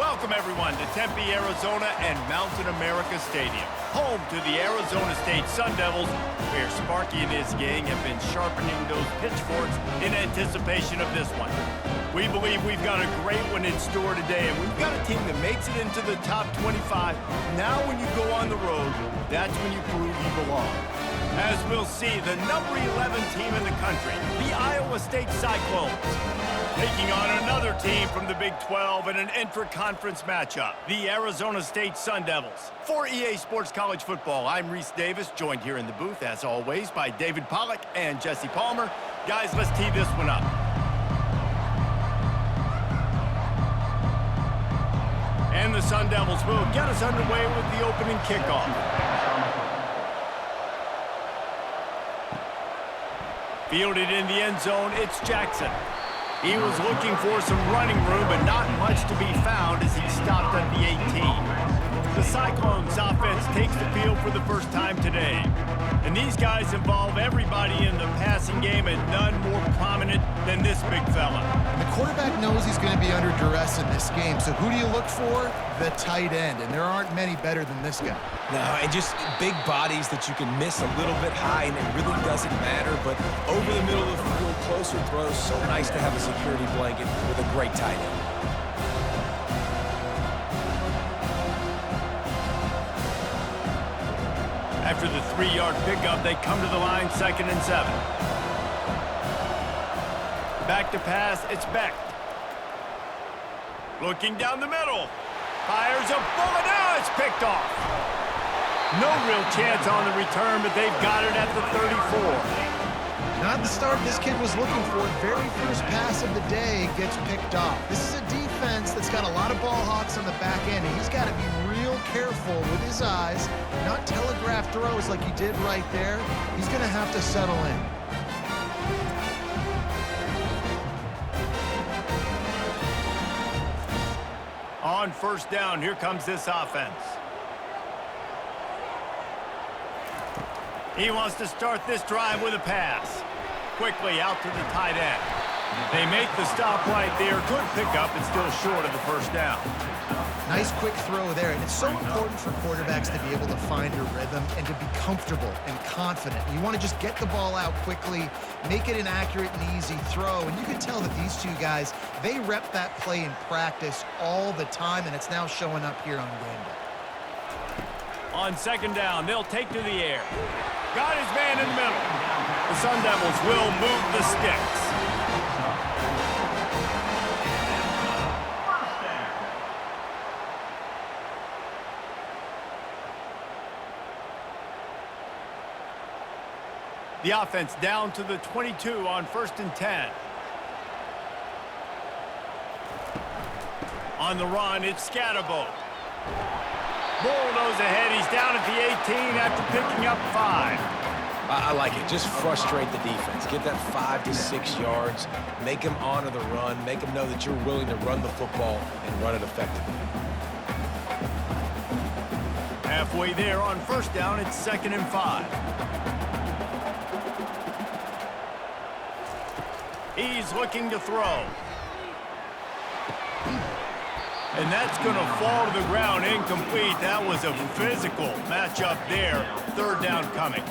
Welcome, everyone, to Tempe, Arizona and Mountain America Stadium, home to the Arizona State Sun Devils, where Sparky and his gang have been sharpening those pitchforks in anticipation of this one. We believe we've got a great one in store today, and we've got a team that makes it into the top 25. Now when you go on the road, that's when you prove you belong. As we'll see, the number 11 team in the country, the Iowa State Cyclones, taking on another team from the Big 12 in an intra-conference matchup, the Arizona State Sun Devils. For EA Sports College Football, I'm Reese Davis, joined here in the booth, as always, by David Pollack and Jesse Palmer. Guys, let's tee this one up. And the Sun Devils will get us underway with the opening kickoff. Fielded in the end zone, it's Jackson. He was looking for some running room, but not much to be found as he stopped at the 18. The Cyclones offense takes the field for the first time today. And these guys involve everybody in the passing game, and none more prominent than this big fella. The quarterback knows he's going to be under duress in this game, so who do you look for? The tight end, and there aren't many better than this guy. No, and just big bodies that you can miss a little bit high, and it really doesn't matter, but over the middle of the field, closer throws, so nice to have a security blanket with a great tight end. After the 3-yard pickup, they come to the line, 2nd and 7. Back to pass, it's Beck. Looking down the middle. Fires a bullet, now it's picked off. No real chance on the return, but they've got it at the 34. Not the start this kid was looking for. Very first pass of the day gets picked off. This is a defense that's got a lot of ball hawks on the back end, and he's got to be real careful with his eyes, not telegraph throws like he did right there. He's going to have to settle in. On first down, here comes this offense. He wants to start this drive with a pass. Quickly out to the tight end. They make the stop right there. Good pickup and still short of the first down. Nice quick throw there, and it's so important for quarterbacks to be able to find a rhythm and to be comfortable and confident. You want to just get the ball out quickly, make it an accurate and easy throw, and you can tell that these two guys, they rep that play in practice all the time, and it's now showing up here on game day. On 2nd down, they'll take to the air. Got his man in the middle. The Sun Devils will move the sticks. The offense down to the 22 on 1st and 10. On the run, it's Scatterbo. Bulldoze ahead. He's down at the 18 after picking up 5. I like it. Just frustrate the defense. Get that 5 to 6 yards. Make them honor the run. Make them know that you're willing to run the football and run it effectively. Halfway there on 1st down, it's 2nd and 5. He's looking to throw. And that's going to fall to the ground, incomplete. That was a physical matchup there. 3rd down coming.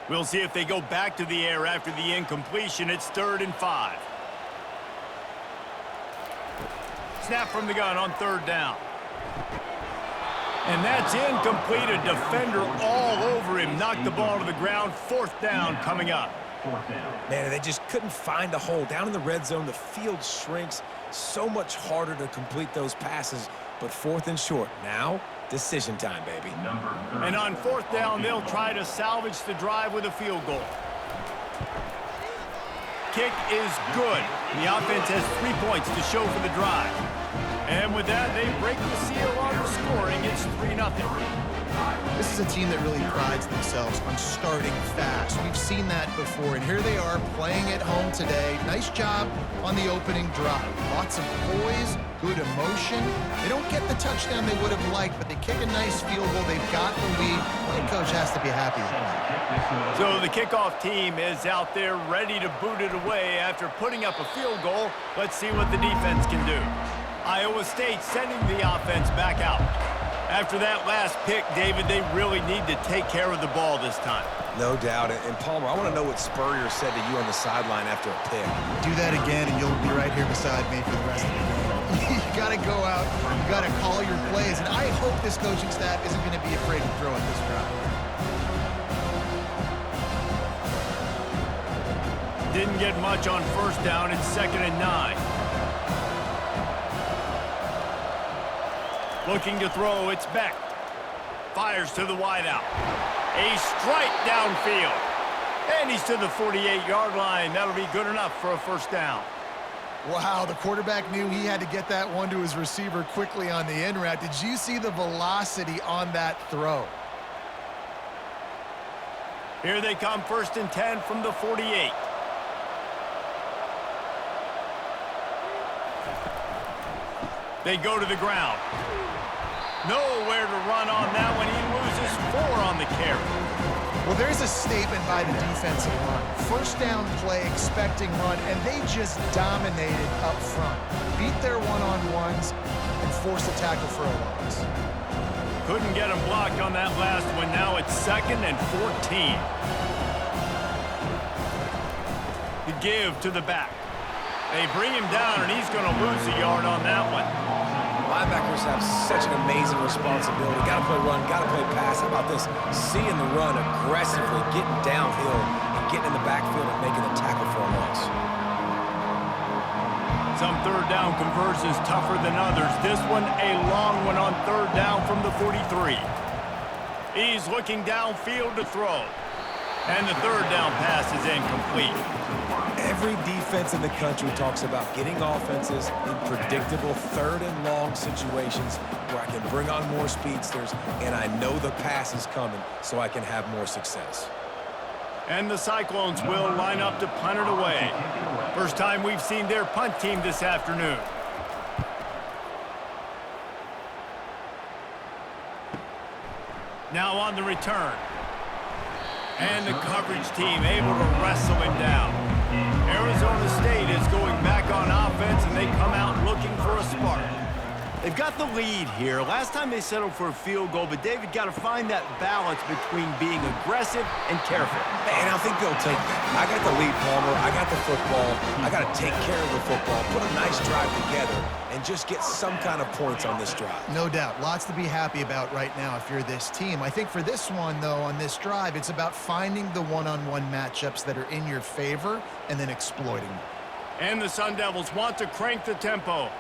We'll see if they go back to the air after the incompletion. It's 3rd and 5. Snap from the gun on 3rd down. And that's incomplete. A defender all over him. Knocked the ball to the ground. 4th down coming up. Man, they just couldn't find a hole. Down in the red zone, the field shrinks. So much harder to complete those passes. But 4th and short. Now, decision time, baby. And on 4th down, they'll try to salvage the drive with a field goal. Kick is good. The offense has 3 points to show for the drive. And with that, they break the seal on the scoring. It's 3-0. This is a team that really prides themselves on starting fast. We've seen that before, and here they are playing at home today. Nice job on the opening drive. Lots of poise, good emotion. They don't get the touchdown they would have liked, but they kick a nice field goal. They've got the lead. The head coach has to be happy with that. So the kickoff team is out there ready to boot it away after putting up a field goal. Let's see what the defense can do. Iowa State sending the offense back out. After that last pick, David, they really need to take care of the ball this time. No doubt. And Palmer, I want to know what Spurrier said to you on the sideline after a pick. Do that again, and you'll be right here beside me for the rest of the game. You got to go out. You got to call your plays. And I hope this coaching staff isn't going to be afraid to throw at this drive. Didn't get much on first down. It's 2nd and 9. Looking to throw, it's Beck. Fires to the wideout. A strike downfield. And he's to the 48-yard line. That'll be good enough for a first down. Wow, the quarterback knew he had to get that one to his receiver quickly on the in route. Did you see the velocity on that throw? Here they come, 1st and 10 from the 48. They go to the ground. Nowhere to run on that one. He loses 4 on the carry. Well, there's a statement by the defensive line. First down play, expecting run, and they just dominated up front. Beat their one-on-ones and forced a tackle for a loss. Couldn't get him blocked on that last one. Now it's 2nd and 14. The give to the back. They bring him down, and he's going to lose a yard on that one. Linebackers have such an amazing responsibility. Got to play run, got to play pass. How about this? Seeing the run aggressively, getting downhill, and getting in the backfield and making a tackle for a loss. Some third down conversions tougher than others. This one, a long one on 3rd down from the 43. He's looking downfield to throw. And the 3rd down pass is incomplete. Every defense in the country talks about getting offenses in predictable 3rd and long situations where I can bring on more speedsters and I know the pass is coming so I can have more success. And the Cyclones will line up to punt it away. First time we've seen their punt team this afternoon. Now on the return. And the coverage team able to wrestle him down. Arizona State is going back on offense, and they come out looking for a spark. They've got the lead here. Last time they settled for a field goal, but David got to find that balance between being aggressive and careful. And I think they'll take that. I got the lead, Palmer. I got the football. I got to take care of the football, put a nice drive together, and just get some kind of points on this drive. No doubt. Lots to be happy about right now if you're this team. I think for this one, though, on this drive, it's about finding the one-on-one matchups that are in your favor and then exploiting them. And the Sun Devils want to crank the tempo.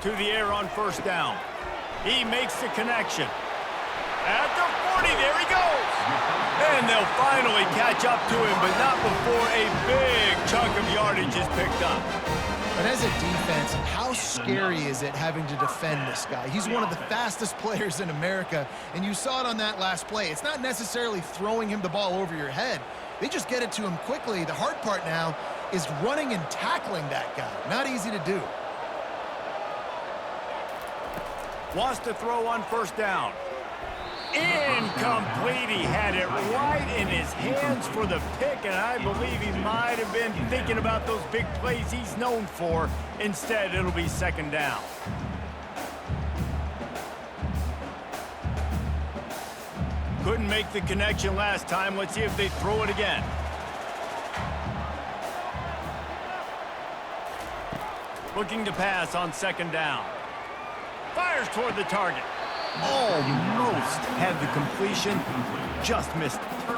To the air on 1st down. He makes the connection. At the 40, there he goes. And they'll finally catch up to him, but not before a big chunk of yardage is picked up. But as a defense, how scary is it having to defend this guy? He's one of the fastest players in America, and you saw it on that last play. It's not necessarily throwing him the ball over your head. They just get it to him quickly. The hard part now is running and tackling that guy. Not easy to do. Wants to throw on 1st down. Incomplete. He had it right in his hands for the pick, and I believe he might have been thinking about those big plays he's known for. Instead, it'll be 2nd down. Couldn't make the connection last time. Let's see if they throw it again. Looking to pass on 2nd down. Fires toward the target. Almost had the completion. Just missed it.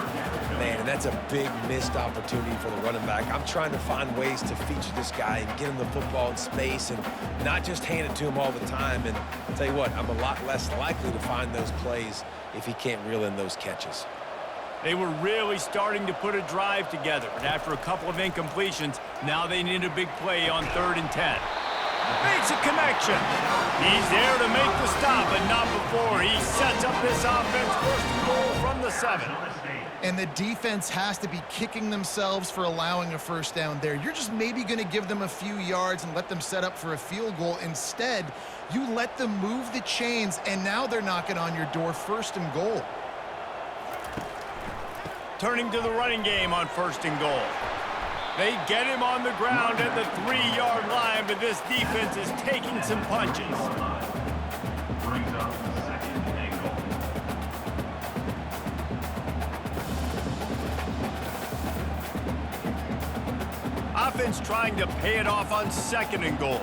Man, and that's a big missed opportunity for the running back. I'm trying to find ways to feature this guy and get him the football in space and not just hand it to him all the time. And I'll tell you what, I'm a lot less likely to find those plays if he can't reel in those catches. They were really starting to put a drive together, and after a couple of incompletions, now they need a big play on 3rd and 10. Makes a connection. He's there to make the stop, but not before he sets up this offense. First and goal from the 7. And the defense has to be kicking themselves for allowing a first down there. You're just maybe going to give them a few yards and let them set up for a field goal. Instead, you let them move the chains, and now they're knocking on your door. First and goal. Turning to the running game on first and goal. They get him on the ground at the 3-yard line, but this defense is taking some punches. Brings up second and goal. Offense trying to pay it off on second and goal.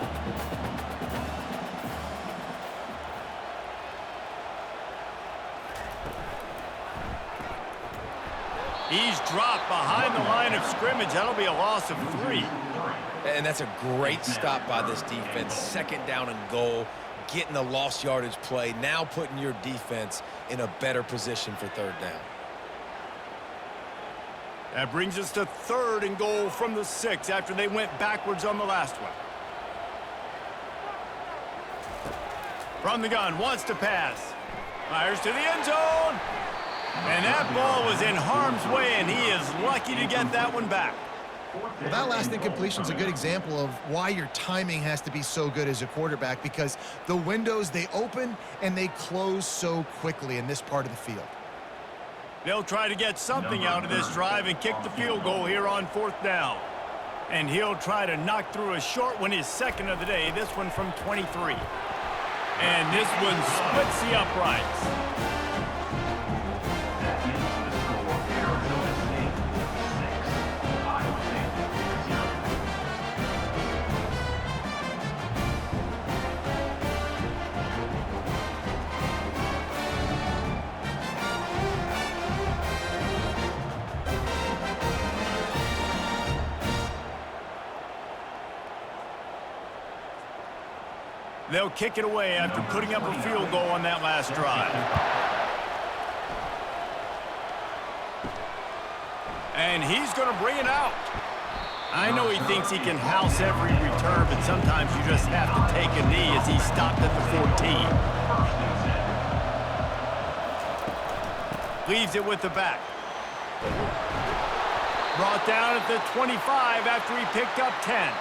He's dropped behind the line of scrimmage. That'll be a loss of 3. And that's a great stop by this defense. Second down and goal, getting a lost yardage play, now putting your defense in a better position for third down. That brings us to third and goal from the 6 after they went backwards on the last one. From the gun, wants to pass. Fires to the end zone. And that ball was in harm's way, and he is lucky to get that one back. Well, that last incompletion is a good example of why your timing has to be so good as a quarterback, because the windows, they open and they close so quickly in this part of the field. They'll try to get something out of this drive and kick the field goal here on 4th down. And he'll try to knock through a short one, his second of the day, this one from 23. And this one splits the uprights. They'll kick it away after putting up a field goal on that last drive. And he's going to bring it out. I know he thinks he can house every return, but sometimes you just have to take a knee as he stopped at the 14. Leaves it with the back. Brought down at the 25 after he picked up 10.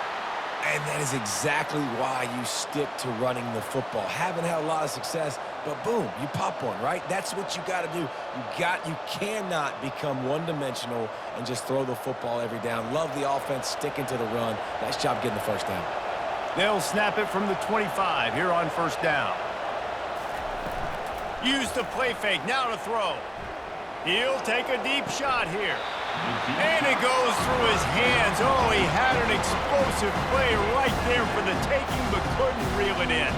And that is exactly why you stick to running the football. Haven't had a lot of success, but boom, you pop one, right? That's what you got to do. You cannot become one-dimensional and just throw the football every down. Love the offense, sticking to the run. Nice job getting the first down. They'll snap it from the 25 here on first down. Use the play fake, now to throw. He'll take a deep shot here. And it goes through his hands. Oh, he had an explosive play right there for the taking, but couldn't reel it in.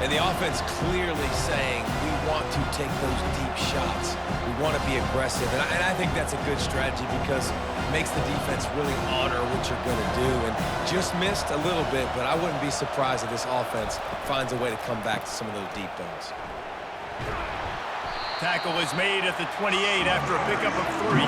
And the offense clearly saying, we want to take those deep shots. We want to be aggressive. And I think that's a good strategy because it makes the defense really honor what you're going to do. And just missed a little bit, but I wouldn't be surprised if this offense finds a way to come back to some of those deep balls. Tackle is made at the 28 after a pickup of 3.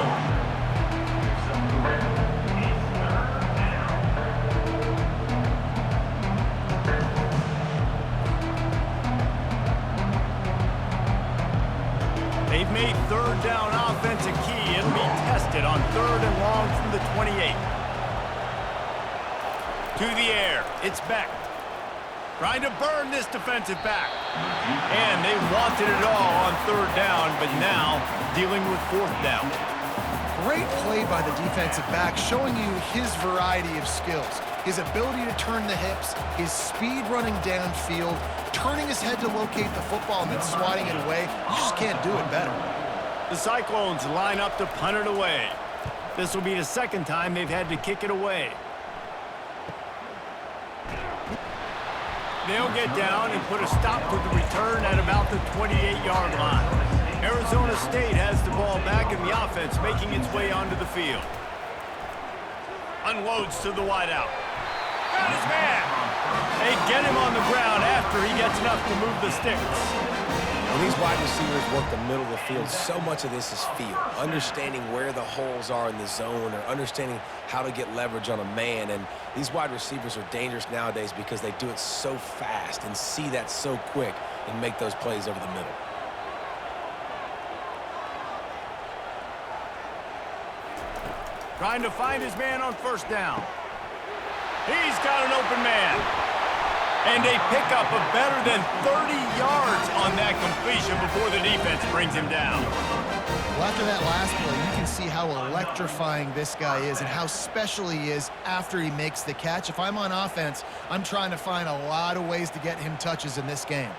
They've made third down offense a key. It'll be tested on 3rd and long from the 28. To the air, it's Beck. Trying to burn this defensive back. And they wanted it all on 3rd down, but now dealing with 4th down. Great play by the defensive back, showing you his variety of skills. His ability to turn the hips, his speed running downfield, turning his head to locate the football and then swatting it away. You just can't do it better. The Cyclones line up to punt it away. This will be the second time they've had to kick it away. They'll get down and put a stop to the return at about the 28-yard line. Arizona State has the ball back in the offense, making its way onto the field. Unloads to the wideout. Got his man. They get him on the ground after he gets enough to move the sticks. When these wide receivers work the middle of the field, so much of this is feel. Understanding where the holes are in the zone or understanding how to get leverage on a man. And these wide receivers are dangerous nowadays because they do it so fast and see that so quick and make those plays over the middle. Trying to find his man on first down. He's got an open man. And a pickup of better than 30 yards on that completion before the defense brings him down. Well, after that last play, you can see how electrifying this guy is and how special he is after he makes the catch. If I'm on offense, I'm trying to find a lot of ways to get him touches in this game.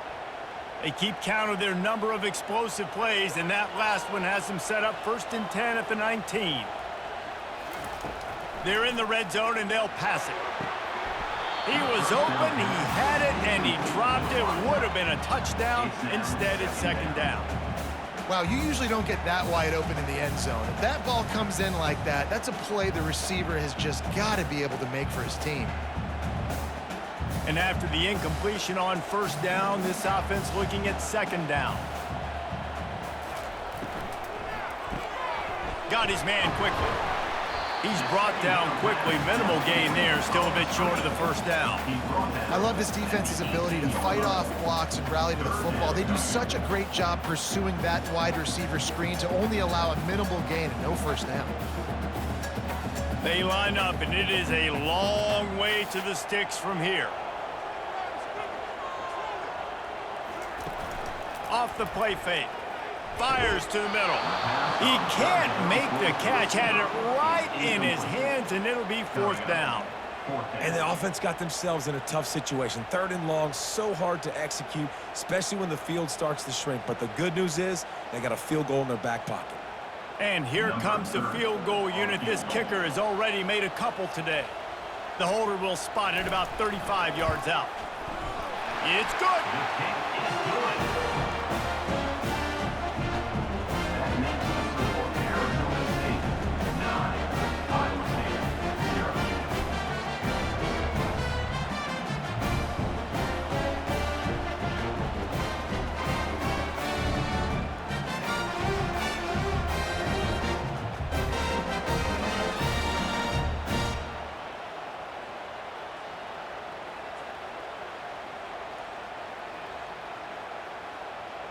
They keep count of their number of explosive plays, and that last one has them set up 1st and 10 at the 19. They're in the red zone, and they'll pass it. He was open, he had it, and he dropped it. Would have been a touchdown. Instead, it's 2nd down. Wow, you usually don't get that wide open in the end zone. If that ball comes in like that, that's a play the receiver has just got to be able to make for his team. And after the incompletion on 1st down, this offense looking at 2nd down. Got his man quickly. He's brought down quickly. Minimal gain there. Still a bit short of the 1st down. I love this defense's ability to fight off blocks and rally to the football. They do such a great job pursuing that wide receiver screen to only allow a minimal gain and no 1st down. They line up, and it is a long way to the sticks from here. Off the play fake. Fires to the middle. He can't make the catch. Had it right in his hands, and it'll be 4th down. And the offense got themselves in a tough situation. 3rd and long, so hard to execute, especially when the field starts to shrink. But the good news is they got a field goal in their back pocket. And here comes the field goal unit. This kicker has already made a couple today. The holder will spot it about 35 yards out. It's good.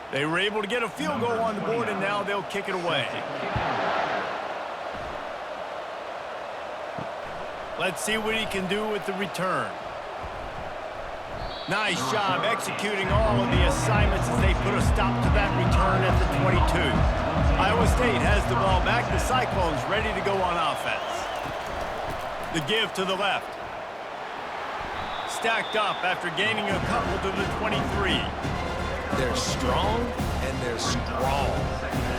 They were able to get a field goal on the board, and now they'll kick it away. Let's see what he can do with the return. Nice job executing all of the assignments as they put a stop to that return at the 22. Iowa State has the ball back. The Cyclones ready to go on offense. The give to the left. Stacked up after gaining a couple to the 23. They're strong and they're strong.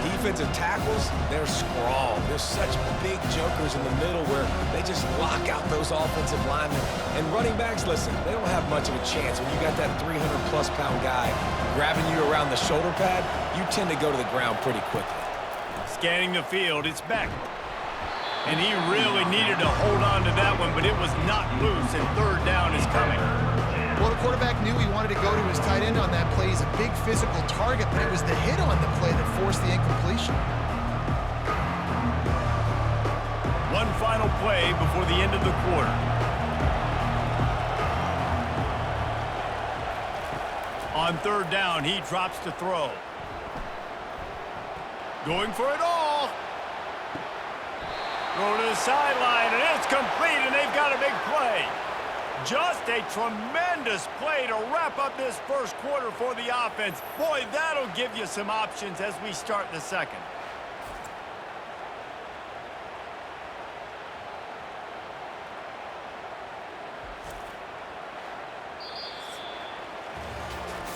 Defensive tackles, they're strong. There's such big jokers in the middle where they just lock out those offensive linemen. And running backs, listen, they don't have much of a chance. When you got that 300-plus pound guy grabbing you around the shoulder pad, you tend to go to the ground pretty quickly. Scanning the field, it's Beck. And he really needed to hold on to that one, but it was not loose, and 3rd down is coming. Well, the quarterback knew he wanted to go to his tight end on that play. He's a big physical target, but it was the hit on the play that forced the incompletion. One final play before the end of the quarter. On 3rd down, he drops to throw. Going for it all. Throw to the sideline, and it's complete, and they've got a big play. Just a tremendous play to wrap up this 1st quarter for the offense. Boy, that'll give you some options as we start the 2nd.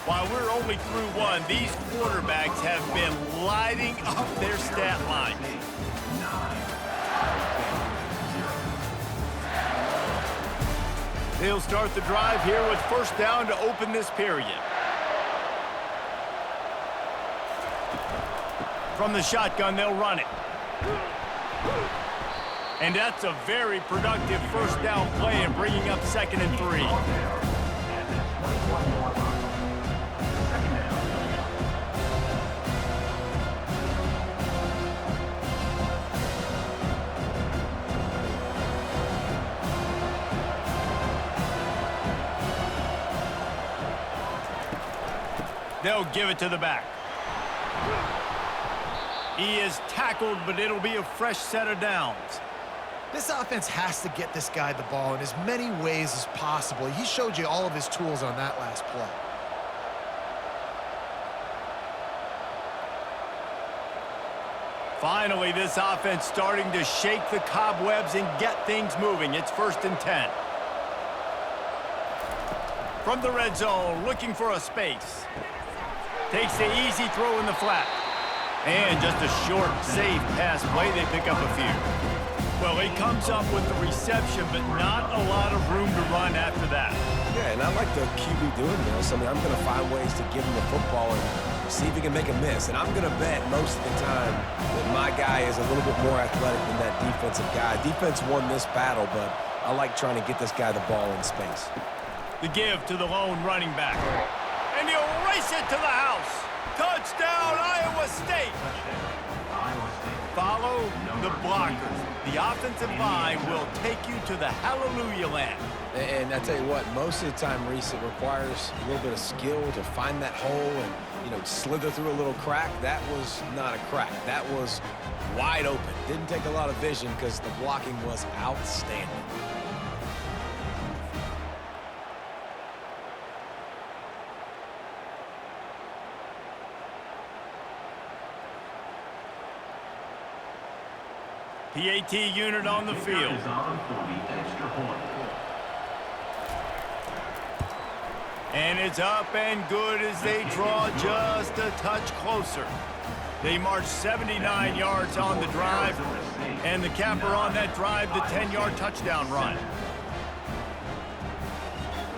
While we're only through one, these quarterbacks have been lighting up their stat line. They'll start the drive here with 1st down to open this period. From the shotgun, they'll run it. And that's a very productive 1st down play and bringing up 2nd and 3. They'll give it to the back. He is tackled, but it'll be a fresh set of downs. This offense has to get this guy the ball in as many ways as possible. He showed you all of his tools on that last play. Finally, this offense starting to shake the cobwebs and get things moving. It's 1st and 10. From the red zone, looking for a space. Takes the easy throw in the flat. And just a short, safe pass play. They pick up a few. Well, he comes up with the reception, but not a lot of room to run after that. Yeah, and I like the QB doing this. I mean, I'm going to find ways to give him the football and see if he can make a miss. And I'm going to bet most of the time that my guy is a little bit more athletic than that defensive guy. Defense won this battle, but I like trying to get this guy the ball in space. The give to the lone running back. And he'll race it to the house. Touchdown, Iowa State. Follow the blockers. The offensive line will take you to the hallelujah land. And I tell you what, most of the time, Reese, it requires a little bit of skill to find that hole and, you know, slither through a little crack. That was not a crack. That was wide open. Didn't take a lot of vision because the blocking was outstanding. PAT unit on the field. And it's up and good as they draw just a touch closer. They march 79 yards on the drive, and the capper on that drive, the 10-yard touchdown run.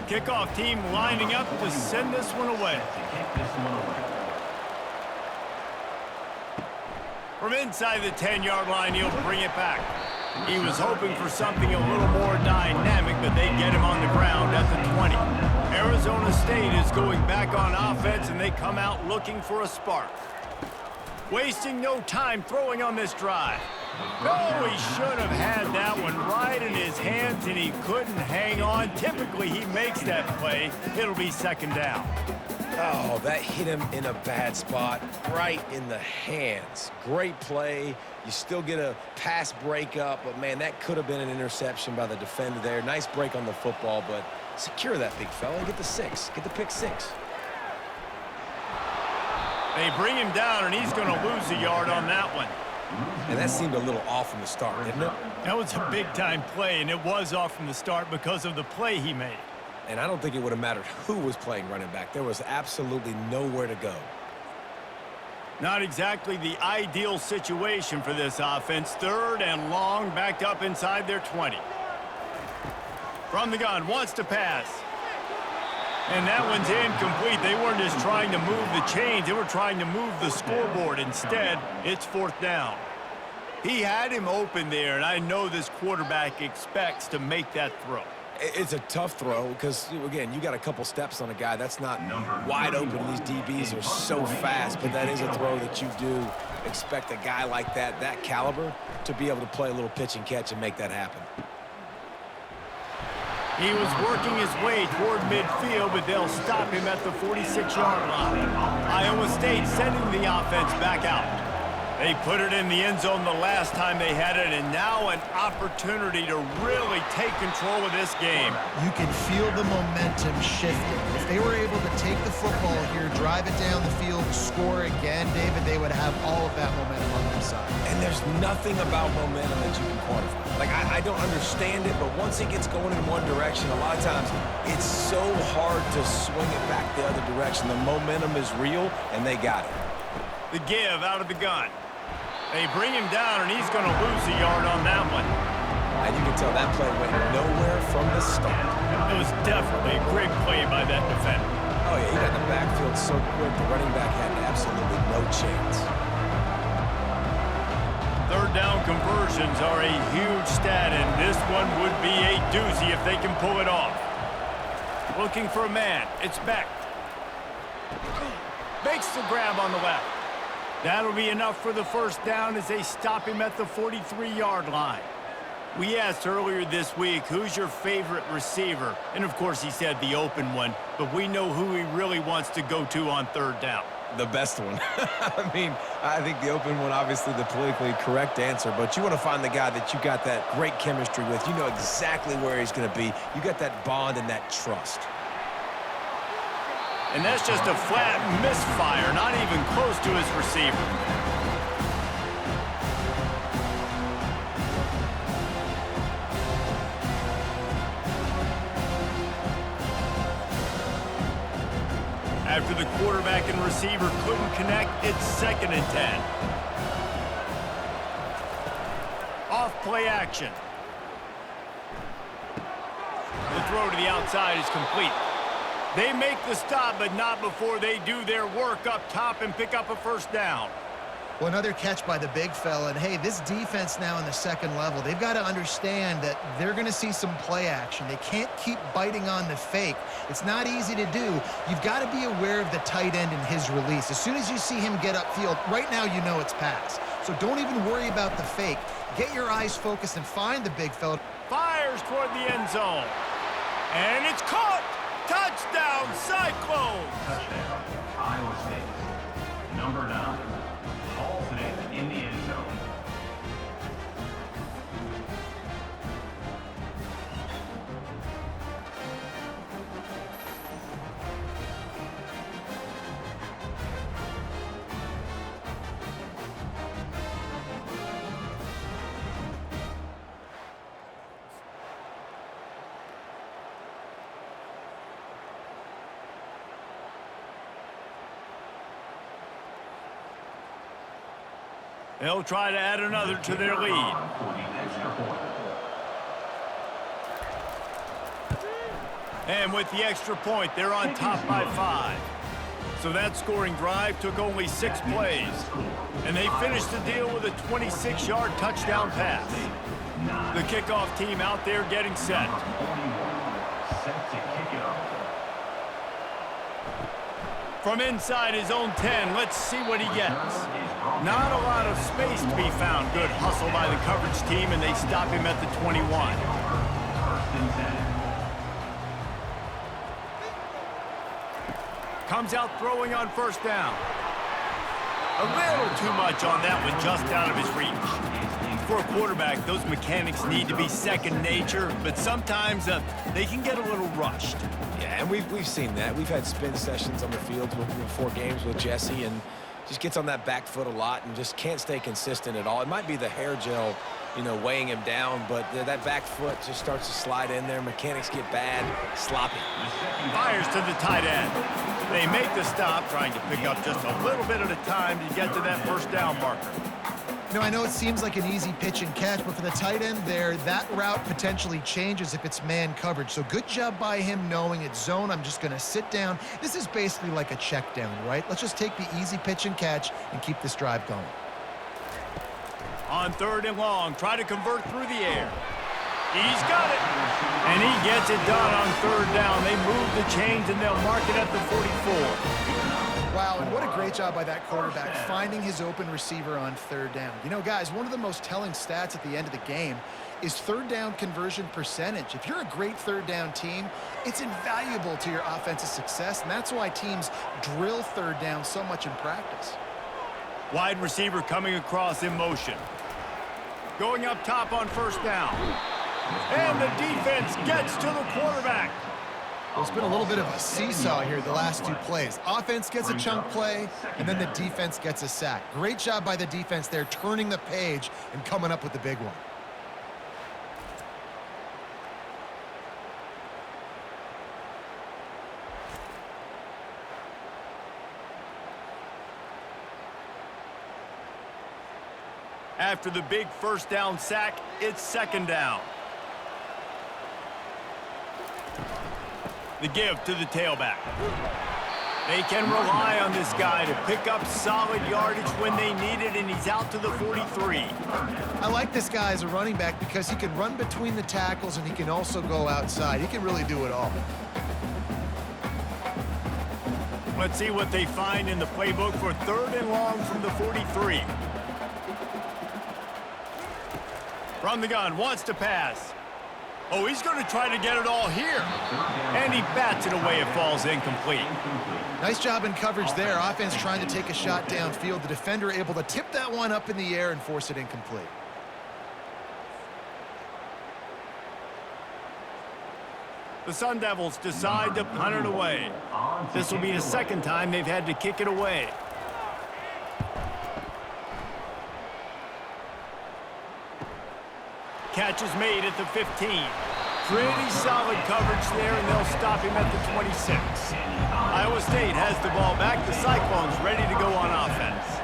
Kickoff team lining up to send this one away. From inside the 10-yard line, he'll bring it back. He was hoping for something a little more dynamic, but they get him on the ground at the 20. Arizona State is going back on offense, and they come out looking for a spark. Wasting no time throwing on this drive. Oh, he should have had that one right in his hands, and he couldn't hang on. Typically, he makes that play. It'll be 2nd down. Oh, that hit him in a bad spot, right in the hands. Great play. You still get a pass breakup, but, man, that could have been an interception by the defender there. Nice break on the football, but secure that big fella and get the 6. Get the pick 6. They bring him down, and he's going to lose a yard on that one. And that seemed a little off from the start, didn't it? That was a big-time play, and it was off from the start because of the play he made. And I don't think it would have mattered who was playing running back. There was absolutely nowhere to go. Not exactly the ideal situation for this offense. 3rd and long, backed up inside their 20. From the gun, wants to pass. And that one's incomplete. They weren't just trying to move the chains. They were trying to move the scoreboard. Instead, it's 4th down. He had him open there, and I know this quarterback expects to make that throw. It's a tough throw because, again, you got a couple steps on a guy. That's not wide open. These DBs are so fast, but that is a throw that you do expect a guy like that caliber, to be able to play a little pitch and catch and make that happen. He was working his way toward midfield, but they'll stop him at the 46-yard line. Iowa State sending the offense back out. They put it in the end zone the last time they had it, and now an opportunity to really take control of this game. You can feel the momentum shifting. If they were able to take the football here, drive it down the field, score again, David, they would have all of that momentum on their side. And there's nothing about momentum that you can quantify. Like, I don't understand it, but once it gets going in one direction, a lot of times it's so hard to swing it back the other direction. The momentum is real, and they got it. The give out of the gun. They bring him down, and he's going to lose a yard on that one. And you can tell that play went nowhere from the start. It was definitely a great play by that defender. Oh, yeah, he got the backfield so quick, the running back had absolutely no chance. 3rd down conversions are a huge stat, and this one would be a doozy if they can pull it off. Looking for a man. It's Beck. Makes the grab on the left. That'll be enough for the 1st down as they stop him at the 43-yard line. We asked earlier this week, who's your favorite receiver? And of course he said the open one, but we know who he really wants to go to on third down. The best one. I mean, I think the open one, obviously the politically correct answer, but you want to find the guy that you got that great chemistry with. You know exactly where he's going to be. You got that bond and that trust. And that's just a flat misfire, not even close to his receiver. After the quarterback and receiver couldn't connect, it's 2nd and 10. Off play action. The throw to the outside is complete. They make the stop, but not before they do their work up top and pick up a first down. Well, another catch by the big fella. And, hey, this defense now in the second level, they've got to understand that they're going to see some play action. They can't keep biting on the fake. It's not easy to do. You've got to be aware of the tight end and his release. As soon as you see him get upfield, right now you know it's pass. So don't even worry about the fake. Get your eyes focused and find the big fella. Fires toward the end zone. And it's caught! Touchdown, Cyclones! Touchdown, Iowa State. Number 9. Hall's in the end zone. They'll try to add another to their lead. And with the extra point, they're on top by 5. So that scoring drive took only 6 plays. And they finished the deal with a 26-yard touchdown pass. The kickoff team out there getting set. Set to kick it off. From inside his own 10, let's see what he gets. Not a lot of space to be found. Good hustle by the coverage team, and they stop him at the 21. Comes out throwing on first down. A little too much on that one, just out of his reach. For a quarterback, those mechanics need to be second nature, but sometimes they can get a little rushed. Yeah, and we've seen that. We've had spin sessions on the field before games with Jesse, and just gets on that back foot a lot and just can't stay consistent at all. It might be the hair gel, weighing him down, but that back foot just starts to slide in there. Mechanics get bad, sloppy. Fires to the tight end. They make the stop, trying to pick up just a little bit at a time to get to that first down marker. I know it seems like an easy pitch and catch, but for the tight end there, that route potentially changes if it's man coverage. So good job by him knowing it's zone. I'm just going to sit down. This is basically like a check down, right? Let's just take the easy pitch and catch and keep this drive going. On 3rd and long, try to convert through the air. He's got it. And he gets it done on 3rd down. They move the chains, and they'll mark it at the 44. Wow, and what a great job by that quarterback finding his open receiver on 3rd down. Guys, one of the most telling stats at the end of the game is 3rd down conversion percentage. If you're a great 3rd down team, it's invaluable to your offensive success, and that's why teams drill 3rd down so much in practice. Wide receiver coming across in motion. Going up top on 1st down. And the defense gets to the quarterback. Well, it's been a little bit of a seesaw here the last 2 plays. Offense gets a chunk play, and then the defense gets a sack. Great job by the defense there, turning the page and coming up with the big one. After the big first down sack, it's 2nd down. The give to the tailback. They can rely on this guy to pick up solid yardage when they need it, and he's out to the 43. I like this guy as a running back because he can run between the tackles and he can also go outside. He can really do it all. Let's see what they find in the playbook for 3rd and long from the 43. From the gun, wants to pass. Oh, he's going to try to get it all here. And he bats it away. It falls incomplete. Nice job in coverage there. Offense trying to take a shot downfield. The defender able to tip that one up in the air and force it incomplete. The Sun Devils decide to punt it away. This will be the second time they've had to kick it away. Catch is made at the 15. Pretty solid coverage there, and they'll stop him at the 26. Iowa State has the ball back. The Cyclones ready to go on offense.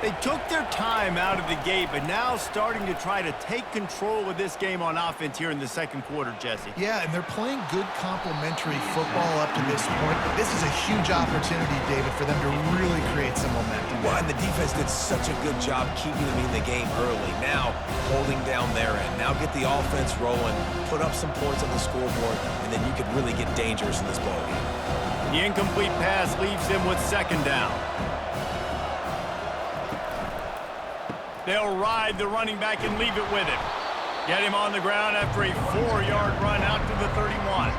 They took their time out of the gate, but now starting to try to take control of this game on offense here in the second quarter, Jesse. Yeah, and they're playing good complementary football up to this point. But this is a huge opportunity, David, for them to really create some momentum. Well, and the defense did such a good job keeping them in the game early. Now, holding down their end. Now get the offense rolling, put up some points on the scoreboard, and then you could really get dangerous in this ball game. The incomplete pass leaves them with second down. They'll ride the running back and leave it with him. Get him on the ground after a 4-yard run out to the 31.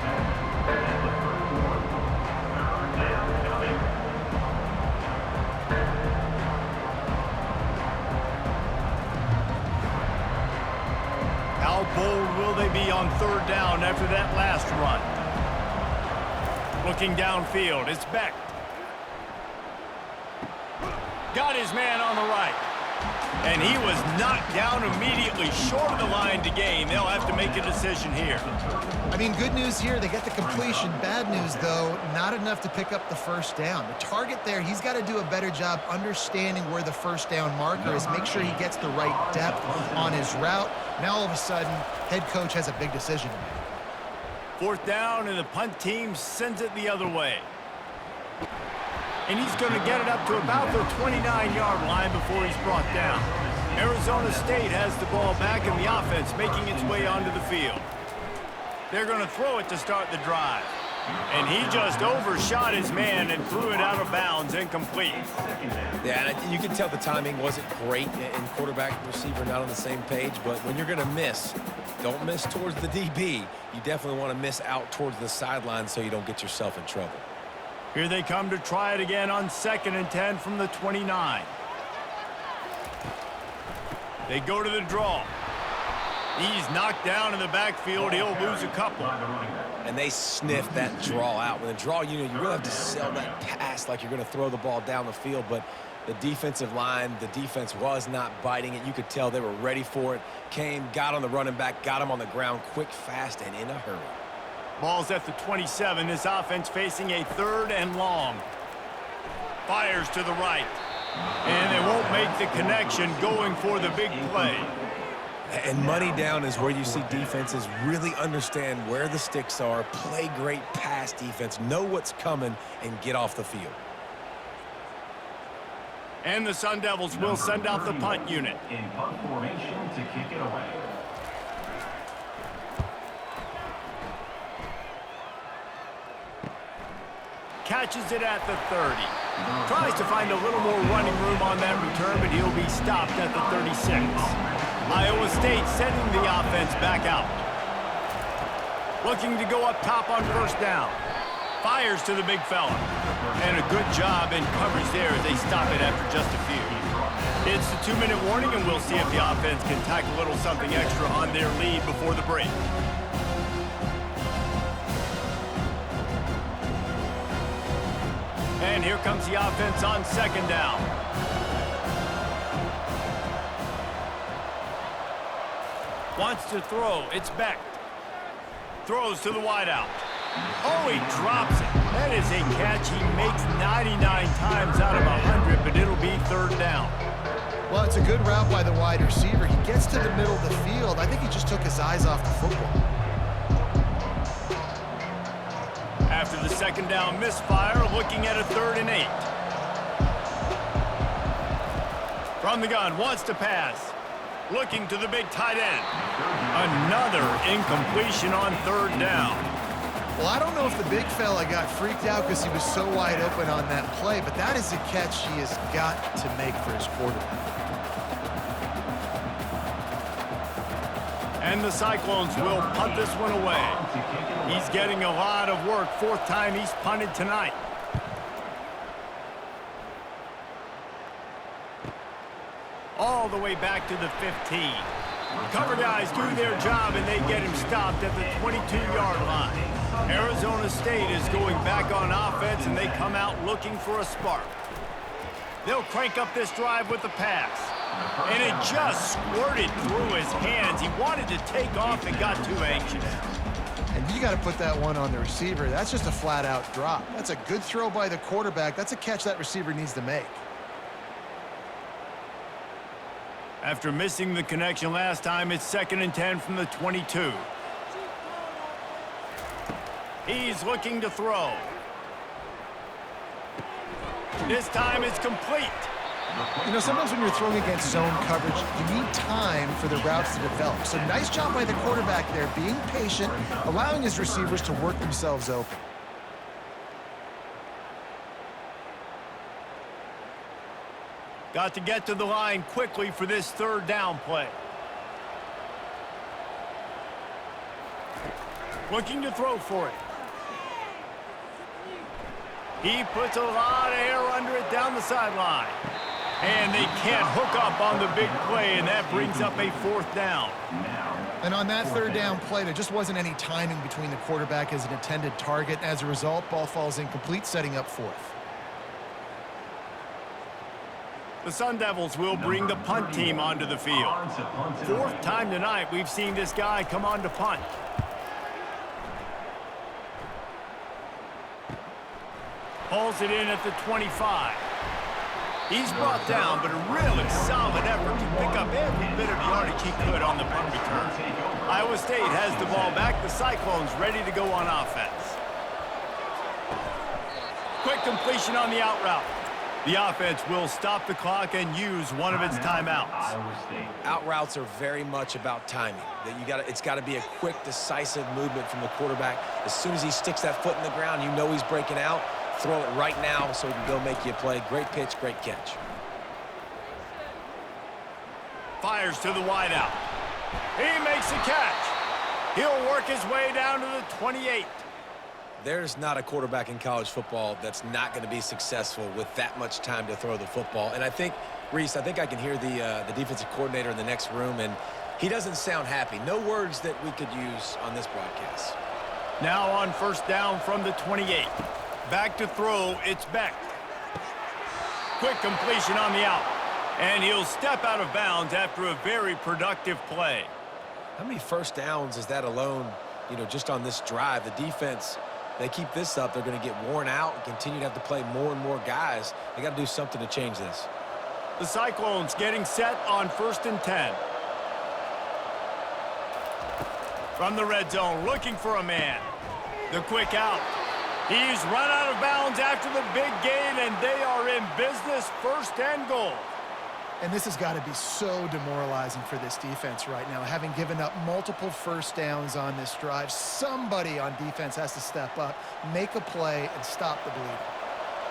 How bold will they be on third down after that last run? Looking downfield, it's Beck. Got his man on the right. And he was knocked down immediately short of the line to gain. They'll have to make a decision here. I mean, good news here, they get the completion. Bad news, though, not enough to pick up the first down. The target there, he's got to do a better job understanding where the first down marker is, make sure he gets the right depth on his route. Now, all of a sudden, head coach has a big decision to make. Fourth down, and the punt team sends it the other way. And he's going to get it up to about the 29-yard line before he's brought down. Arizona State has the ball back and the offense making its way onto the field. They're going to throw it to start the drive. And he just overshot his man and threw it out of bounds, incomplete. Yeah, and you can tell the timing wasn't great, and quarterback and receiver not on the same page, but when you're going to miss, don't miss towards the DB. You definitely want to miss out towards the sideline so you don't get yourself in trouble. Here they come to try it again on 2nd and 10 from the 29. They go to the draw. He's knocked down in the backfield. He'll lose a couple. And they sniff that draw out. With a draw, you really have to sell that pass like you're going to throw the ball down the field. But the defensive line, the defense was not biting it. You could tell they were ready for it. Came, got on the running back, got him on the ground quick, fast, and in a hurry. Ball's at the 27. This offense facing a 3rd and long. Fires to the right. And they won't make the connection going for the big play. And money down is where you see defenses really understand where the sticks are, play great pass defense, know what's coming, and get off the field. And the Sun Devils will send out the punt unit. In punt formation to kick it away. Catches it at the 30. Tries to find a little more running room on that return, but he'll be stopped at the 36. Iowa State sending the offense back out. Looking to go up top on first down. Fires to the big fella. And a good job in coverage there as they stop it after just a few. It's the 2-minute warning, and we'll see if the offense can tack a little something extra on their lead before the break. And here comes the offense on 2nd down. Wants to throw. It's Beck. Throws to the wideout. Oh, he drops it. That is a catch he makes 99 times out of 100, but it'll be 3rd down. Well, it's a good route by the wide receiver. He gets to the middle of the field. I think he just took his eyes off the football. After the 2nd down misfire, looking at a 3rd and 8. From the gun, wants to pass. Looking to the big tight end. Another incompletion on 3rd down. Well, I don't know if the big fella got freaked out because he was so wide open on that play, but that is a catch he has got to make for his quarterback. And the Cyclones will punt this one away. He's getting a lot of work. Fourth time he's punted tonight. All the way back to the 15. Cover guys do their job, and they get him stopped at the 22-yard line. Arizona State is going back on offense, and they come out looking for a spark. They'll crank up this drive with the pass. And it just squirted through his hands. He wanted to take off and got too anxious. And you got to put that one on the receiver. That's just a flat-out drop. That's a good throw by the quarterback. That's a catch that receiver needs to make. After missing the connection last time, it's 2nd and 10 from the 22. He's looking to throw. This time it's complete. You know, sometimes when you're throwing against zone coverage, you need time for the routes to develop. So nice job by the quarterback there, being patient, allowing his receivers to work themselves open. Got to get to the line quickly for this 3rd down play. Looking to throw for it. He puts a lot of air under it down the sideline. And they can't hook up on the big play, and that brings up a 4th down. And on that 3rd down play, there just wasn't any timing between the quarterback as an intended target. As a result, ball falls incomplete, setting up 4th. The Sun Devils will bring the punt team onto the field. 4th time tonight we've seen this guy come on to punt. Hauls it in at the 25. He's brought down, but a really solid effort to pick up every bit of yardage he could on the punt return. Iowa State has the ball back. The Cyclones ready to go on offense. Quick completion on the out route. The offense will stop the clock and use one of its timeouts. Out routes are very much about timing. It's got to be a quick, decisive movement from the quarterback. As soon as he sticks that foot in the ground, you know he's breaking out. Throw it right now so he can go make you a play. Great pitch, great catch. Fires to the wideout. He makes the catch. He'll work his way down to the 28. There's not a quarterback in college football that's not going to be successful with that much time to throw the football. And I think, Reese, I think I can hear the defensive coordinator in the next room, and he doesn't sound happy. No words that we could use on this broadcast. Now on 1st down from the 28. Back to throw, it's Beck. Quick completion on the out. And he'll step out of bounds after a very productive play. How many 1st downs is that alone, just on this drive? The defense, they keep this up, they're going to get worn out and continue to have to play more and more guys. They got to do something to change this. The Cyclones getting set on 1st and 10. From the red zone, looking for a man. The quick out. He's run out of bounds after the big gain, and they are in business, 1st and goal. And this has got to be so demoralizing for this defense right now. Having given up multiple 1st downs on this drive, somebody on defense has to step up, make a play, and stop the bleeding.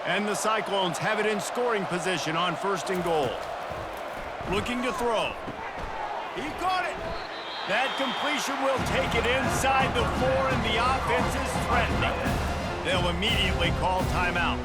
And the Cyclones have it in scoring position on 1st and goal. Looking to throw. He caught it. That completion will take it inside the 4, and the offense is threatening. They'll immediately call timeout.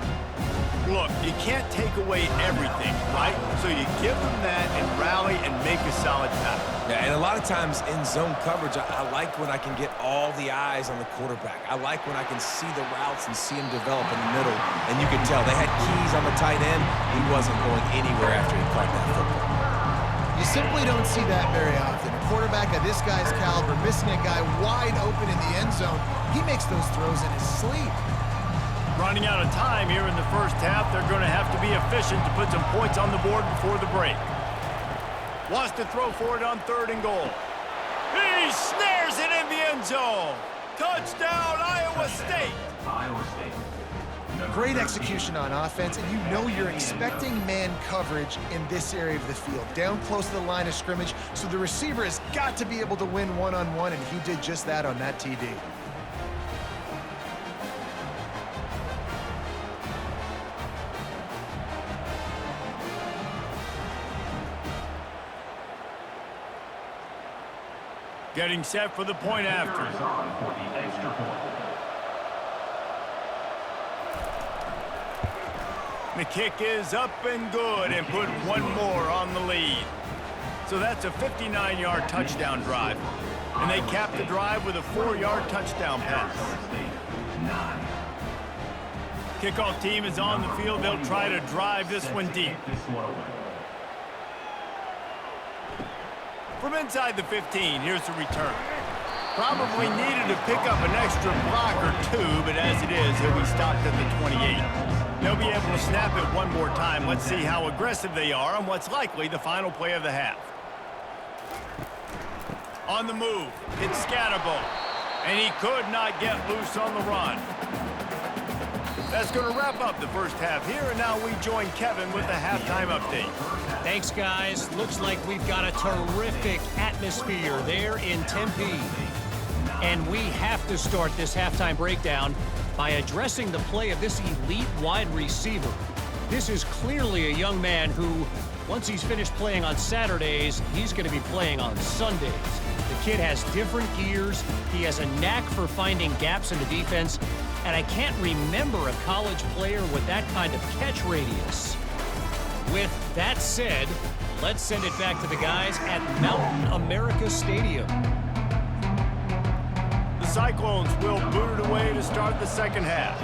Look, you can't take away everything, right? So you give them that and rally and make a solid pass. Yeah, and a lot of times in zone coverage, I like when I can get all the eyes on the quarterback. I like when I can see the routes and see him develop in the middle. And you can tell they had keys on the tight end. He wasn't going anywhere after he caught that football. You simply don't see that very often. A quarterback of this guy's caliber missing a guy wide open in the end zone. He makes those throws in his sleep. Running out of time here in the 1st half. They're going to have to be efficient to put some points on the board before the break. Wants to throw for it on 3rd and goal. He snares it in the end zone. Touchdown, Iowa State. Iowa State. Great execution on offense, and you know you're expecting man coverage in this area of the field, down close to the line of scrimmage, so the receiver has got to be able to win one-on-one, and he did just that on that TD. Getting set for the point after. Is on for the extra point. The kick is up and good and put one more on the lead. So that's a 59-yard touchdown drive. And they cap the drive with a 4-yard touchdown pass. Kickoff team is on the field. They'll try to drive this one deep. From inside the 15, here's the return. Probably needed to pick up an extra block or two, but as it is, he'll be stopped at the 28. They'll be able to snap it one more time. Let's see how aggressive they are on what's likely the final play of the half. On the move, it's Scatterbo, and he could not get loose on the run. That's going to wrap up the first half here, and now we join Kevin with the halftime update. Thanks, guys. Looks like we've got a terrific atmosphere there in Tempe. And we have to start this halftime breakdown by addressing the play of this elite wide receiver. This is clearly a young man who, once he's finished playing on Saturdays, he's going to be playing on Sundays. The kid has different gears. He has a knack for finding gaps in the defense. And I can't remember a college player with that kind of catch radius. With that said, let's send it back to the guys at Mountain America Stadium. The Cyclones will boot it away to start the second half.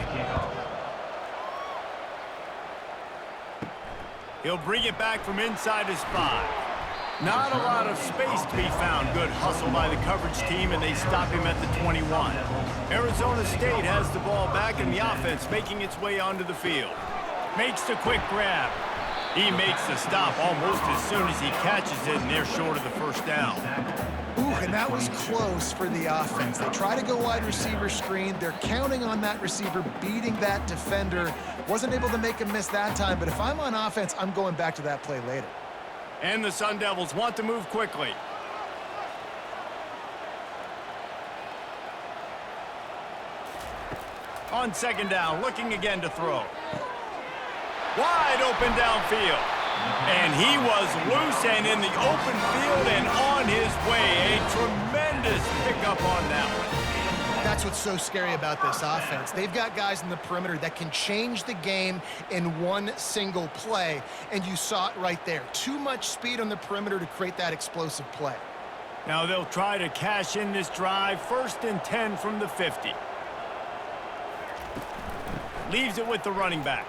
He'll bring it back from inside his 5. Not a lot of space to be found. Good hustle by the coverage team, and they stop him at the 21. Arizona State has the ball back, and the offense making its way onto the field. Makes the quick grab. He makes the stop almost as soon as he catches it, and they're short of the first down. Ooh, and that was close for the offense. They try to go wide receiver screen. They're counting on that receiver beating that defender. Wasn't able to make him miss that time, but if I'm on offense, I'm going back to that play later. And the Sun Devils want to move quickly. On second down, looking again to throw. Wide open downfield. And he was loose and in the open field and on his way. A tremendous pickup on that one. That's what's so scary about this offense. They've got guys in the perimeter that can change the game in one single play, and you saw it right there. Too much speed on the perimeter to create that explosive play. Now they'll try to cash in this drive. 1st and 10 from the 50. Leaves it with the running back.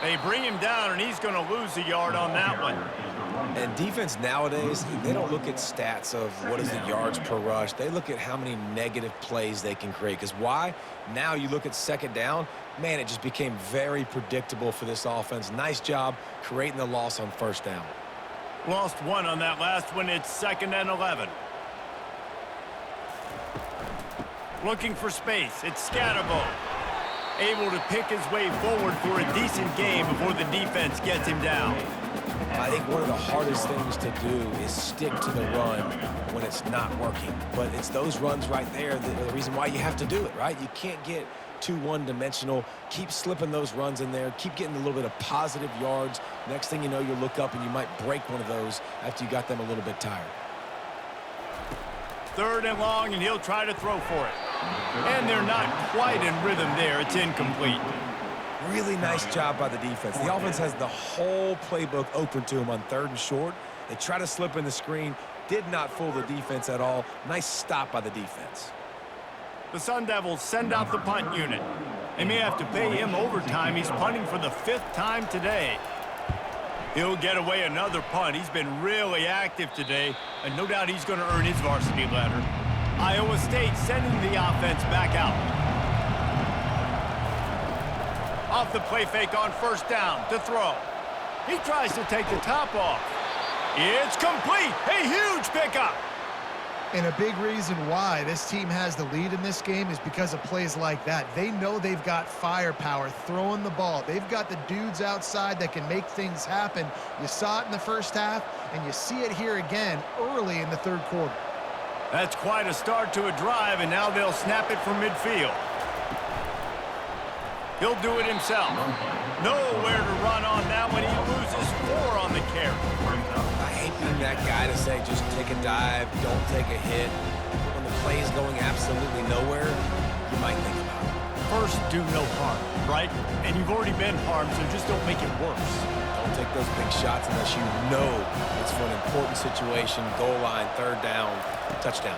They bring him down, and he's going to lose a yard on that one. And defense nowadays, they don't look at stats of what is the yards per rush. They look at how many negative plays they can create. Because why? Now you look at second down, man, it just became very predictable for this offense. Nice job creating the loss on first down. Lost one on that last one. It's 2nd and 11. Looking for space. It's Scatterbo. Able to pick his way forward for a decent game before the defense gets him down. I think one of the hardest things to do is stick to the run when it's not working. But it's those runs right there that are the reason why you have to do it, right? You can't get too one-dimensional. Keep slipping those runs in there. Keep getting a little bit of positive yards. Next thing you know, you look up and you might break one of those after you got them a little bit tired. 3rd and long, and he'll try to throw for it. And they're not quite in rhythm there. It's incomplete. Really nice job by the defense. The offense has the whole playbook open to them on 3rd and short. They try to slip in the screen. Did not fool the defense at all. Nice stop by the defense. The Sun Devils send out the punt unit. They may have to pay him overtime. He's punting for the 5th time today. He'll get away another punt. He's been really active today, and no doubt he's going to earn his varsity letter. Iowa State sending the offense back out. Off the play fake on 1st down to throw. He tries to take the top off. It's complete. A huge pickup. And a big reason why this team has the lead in this game is because of plays like that. They know they've got firepower throwing the ball. They've got the dudes outside that can make things happen. You saw it in the first half, and you see it here again early in the 3rd quarter. That's quite a start to a drive, and now they'll snap it from midfield. He'll do it himself. Nowhere to run on that one. He loses 4 on the carry. I hate being that guy to say, just take a dive, don't take a hit. When the play is going absolutely nowhere, you might think about it. First, do no harm, right? And you've already been harmed, so just don't make it worse. Don't take those big shots unless you know it's for an important situation, goal line, third down, touchdown.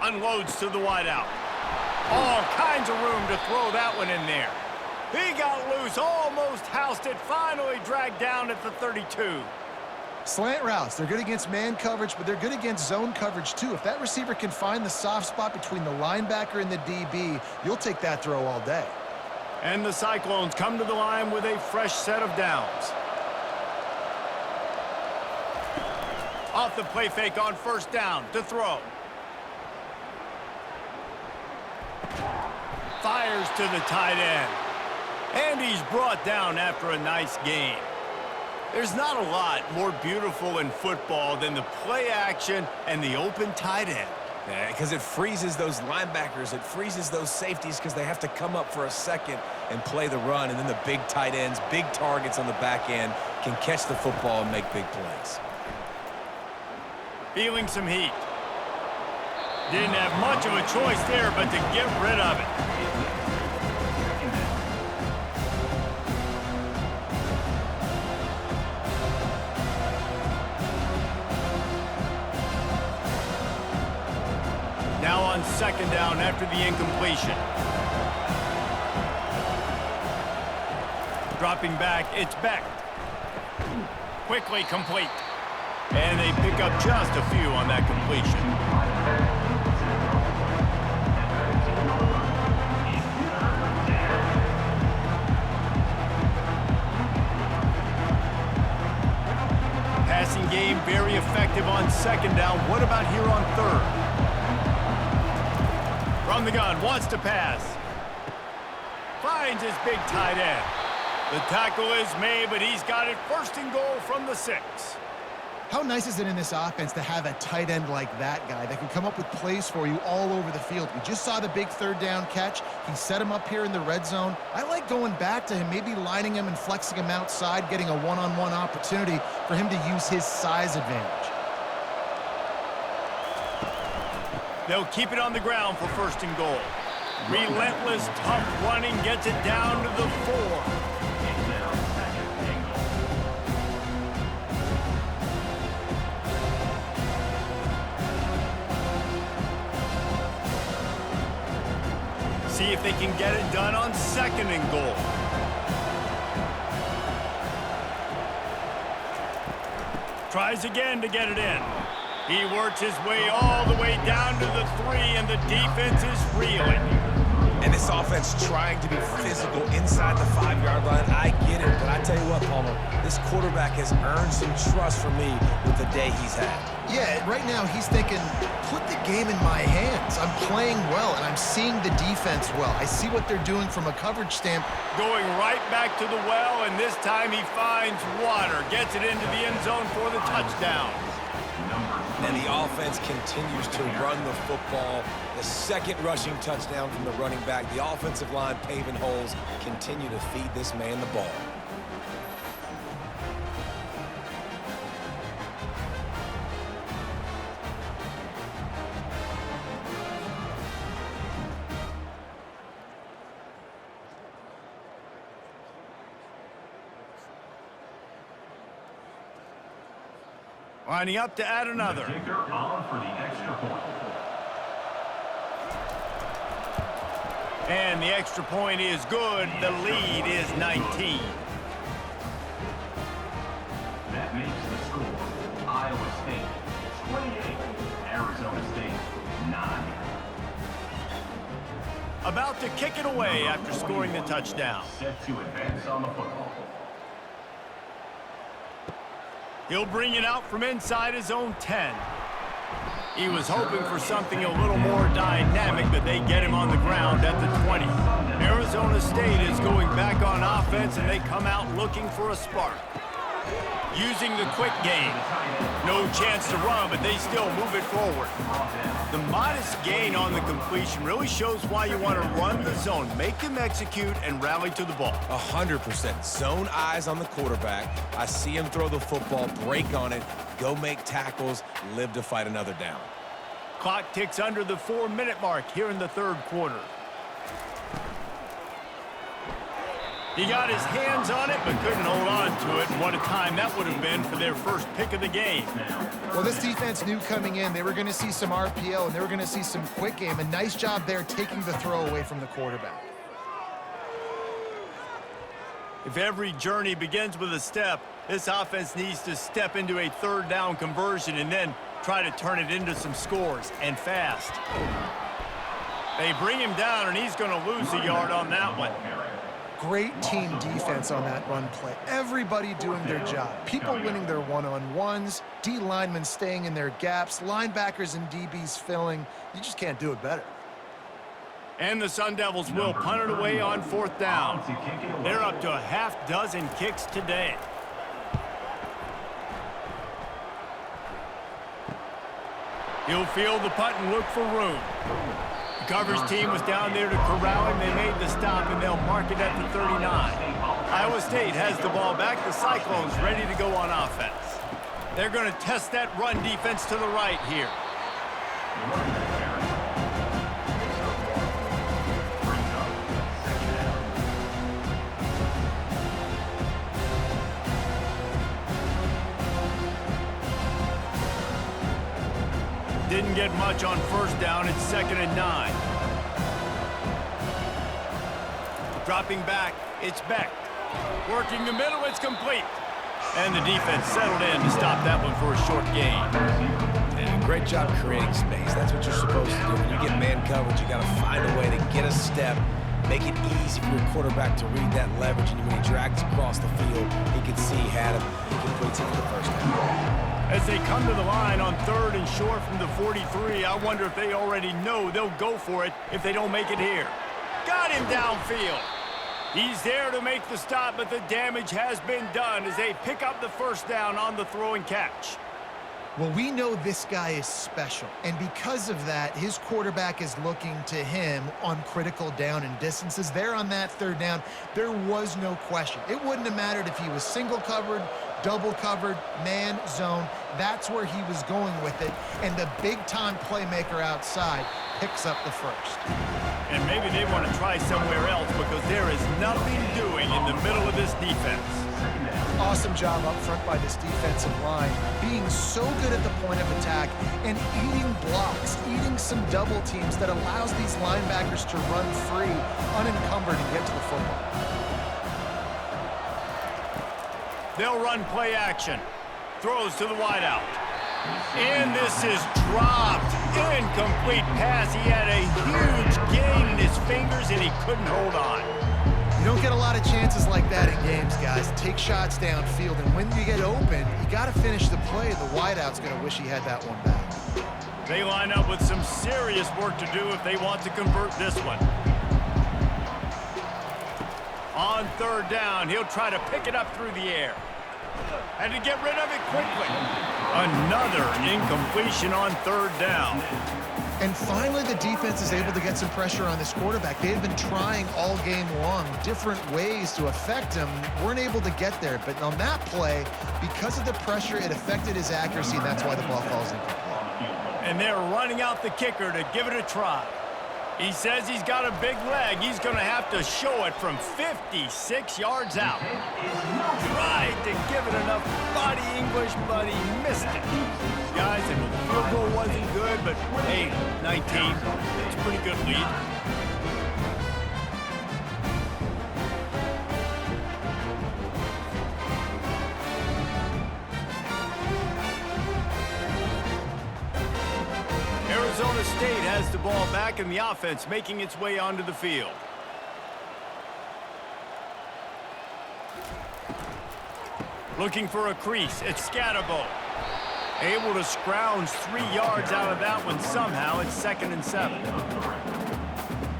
Unloads to the wideout. All kinds of room to throw that one in there. He got loose, almost housed it, finally dragged down at the 32. Slant routes, they're good against man coverage, but they're good against zone coverage too. If that receiver can find the soft spot between the linebacker and the DB, you'll take that throw all day. And the Cyclones come to the line with a fresh set of downs. Off the play fake on first down to throw. Fires to the tight end. And he's brought down after a nice gain. There's not a lot more beautiful in football than the play action and the open tight end. Yeah, because it freezes those linebackers. It freezes those safeties because they have to come up for a second and play the run. And then the big tight ends, big targets on the back end can catch the football and make big plays. Feeling some heat. Didn't have much of a choice there but to get rid of it. Now on second down after the incompletion. Dropping back, it's Beck. Quickly complete. And they pick up just a few on that completion. Passing game very effective on second down. What about here on third? From the gun, wants to pass. Finds his big tight end. The tackle is made, but he's got it first and goal from the 6. How nice is it in this offense to have a tight end like that guy that can come up with plays for you all over the field? We just saw the big third down catch. He set him up here in the red zone. I like going back to him, maybe lining him and flexing him outside, getting a one-on-one opportunity for him to use his size advantage. They'll keep it on the ground for first and goal. Relentless, tough running gets it down to the 4. See if they can get it done on second and goal. Tries again to get it in. He works his way all the way down to the 3, and the defense is reeling. And this offense trying to be physical inside the 5-yard line. I get it, but I tell you what, Palmer, this quarterback has earned some trust from me with the day he's had. Yeah, right now he's thinking, put the game in my hands. I'm playing well, and I'm seeing the defense well. I see what they're doing from a coverage standpoint. Going right back to the well, and this time he finds water. Gets it into the end zone for the touchdown. And the offense continues to run the football. The second rushing touchdown from the running back. The offensive line paving holes. Continue to feed this man the ball. Lining up to add another. Kicker on for the extra point. And the extra point is good. The lead is 19. That makes the score Iowa State 28, Arizona State 9. About to kick it away after scoring the touchdown. Set to advance on the football. He'll bring it out from inside his own 10. He was hoping for something a little more dynamic, but they get him on the ground at the 20. Arizona State is going back on offense, and they come out looking for a spark. using the quick game. No chance to run, but they still move it forward. The modest gain on the completion really shows why you want to run the zone. Make them execute and rally to the ball. 100%. Zone eyes on the quarterback. I see him throw the football, break on it, go make tackles, live to fight another down. Clock ticks under the 4-minute mark here in the third quarter. He got his hands on it, but couldn't hold on to it. And what a time that would have been for their first pick of the game. Well, this defense knew coming in they were going to see some RPO and they were going to see some quick game. A nice job there taking the throw away from the quarterback. If every journey begins with a step, this offense needs to step into a third down conversion and then try to turn it into some scores, and fast. They bring him down, and he's going to lose a yard on that one. Great team defense on that run play. Everybody doing their job. People winning their one-on-ones, D linemen staying in their gaps, linebackers and DBs filling. You just can't do it better. And the Sun Devils will punt it away on fourth down. They're up to a half dozen kicks today. He'll field the punt and look for room. The coverage team was down there to corral him. They made the stop, and they'll mark it at the 39. Iowa State has the ball back. The Cyclones ready to go on offense. They're going to test that run defense to the right here. Didn't get much on first down. It's 2nd and 9. Dropping back, it's Beck. Working the middle, it's complete. And the defense settled in to stop that one for a short gain. And great job creating space. That's what you're supposed to do. When you get man coverage, you got to find a way to get a step, make it easy for your quarterback to read that leverage, and when he drags across the field, he can see he had him. He completes it for the first down. As they come to the line on 3rd and short from the 43, I wonder if they already know they'll go for it if they don't make it here. Got him downfield. He's there to make the stop, but the damage has been done as they pick up the first down on the throw and catch. Well, we know this guy is special, and because of that, his quarterback is looking to him on critical down and distances. There on that 3rd down, there was no question. It wouldn't have mattered if he was single covered, double covered, man, zone. That's where he was going with it, and the big-time playmaker outside picks up the first. And maybe they want to try somewhere else because there is nothing doing in the middle of this defense. Awesome job up front by this defensive line, being so good at the point of attack and eating blocks, eating some double teams that allows these linebackers to run free, unencumbered, and get to the football. They'll run play action. Throws to the wideout. And this is dropped. Incomplete pass. He had a huge gain in his fingers, and he couldn't hold on. You don't get a lot of chances like that in games, guys. Take shots downfield, and when you get open, you got to finish the play. The wideout's going to wish he had that one back. They line up with some serious work to do if they want to convert this one. On 3rd down, he'll try to pick it up through the air. And to get rid of it quickly. Another incompletion on 3rd down. And finally, the defense is able to get some pressure on this quarterback. They had been trying all game long different ways to affect him. Weren't able to get there. But on that play, because of the pressure, it affected his accuracy, and that's why the ball falls incomplete. And they're running out the kicker to give it a try. He says he's got a big leg. He's going to have to show it from 56 yards out. Tried to give it enough body English, but he missed it. Guys, and the field goal wasn't good, but hey, 19, it's a pretty good lead. Arizona State has the ball back and the offense making its way onto the field. Looking for a crease, it's Scatterbo. Able to scrounge 3 yards out of that one somehow. It's 2nd and 7.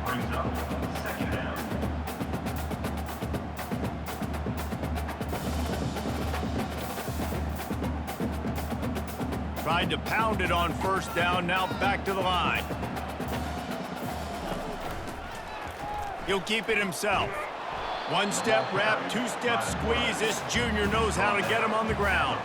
Brings up 2nd down. Tried to pound it on first down, now back to the line. He'll keep it himself. One-step wrap, two-step squeeze. This junior knows how to get him on the ground.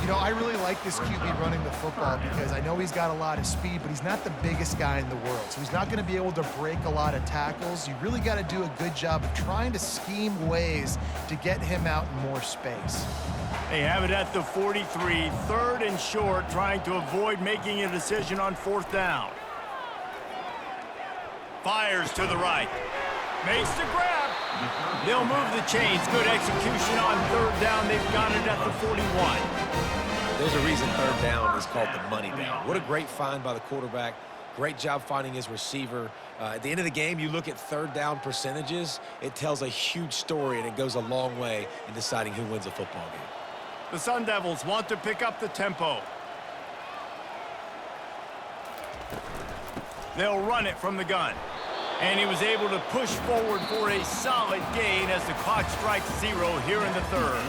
You know, I really like this QB running the football because I know he's got a lot of speed, but he's not the biggest guy in the world. So he's not going to be able to break a lot of tackles. You really got to do a good job of trying to scheme ways to get him out in more space. They have it at the 43, third and short, trying to avoid making a decision on fourth down. Fires to the right. Makes the grab. They'll move the chains. Good execution on third down. They've got it at the 41. There's a reason third down is called the money down. What a great find by the quarterback. Great job finding his receiver. At the end of the game, you look at third down percentages. It tells a huge story, and it goes a long way in deciding who wins a football game. The Sun Devils want to pick up the tempo. They'll run it from the gun. And he was able to push forward for a solid gain as the clock strikes 0 here in the third.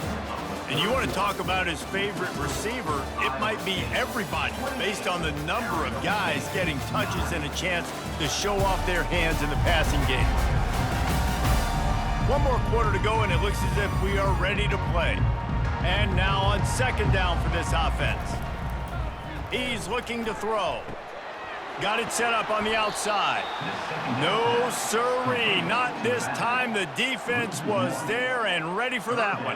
And you want to talk about his favorite receiver, it might be everybody based on the number of guys getting touches and a chance to show off their hands in the passing game. One more quarter to go, and it looks as if we are ready to play. And now on second down for this offense. He's looking to throw. Got it set up on the outside. No sirree, not this time. The defense was there and ready for that one.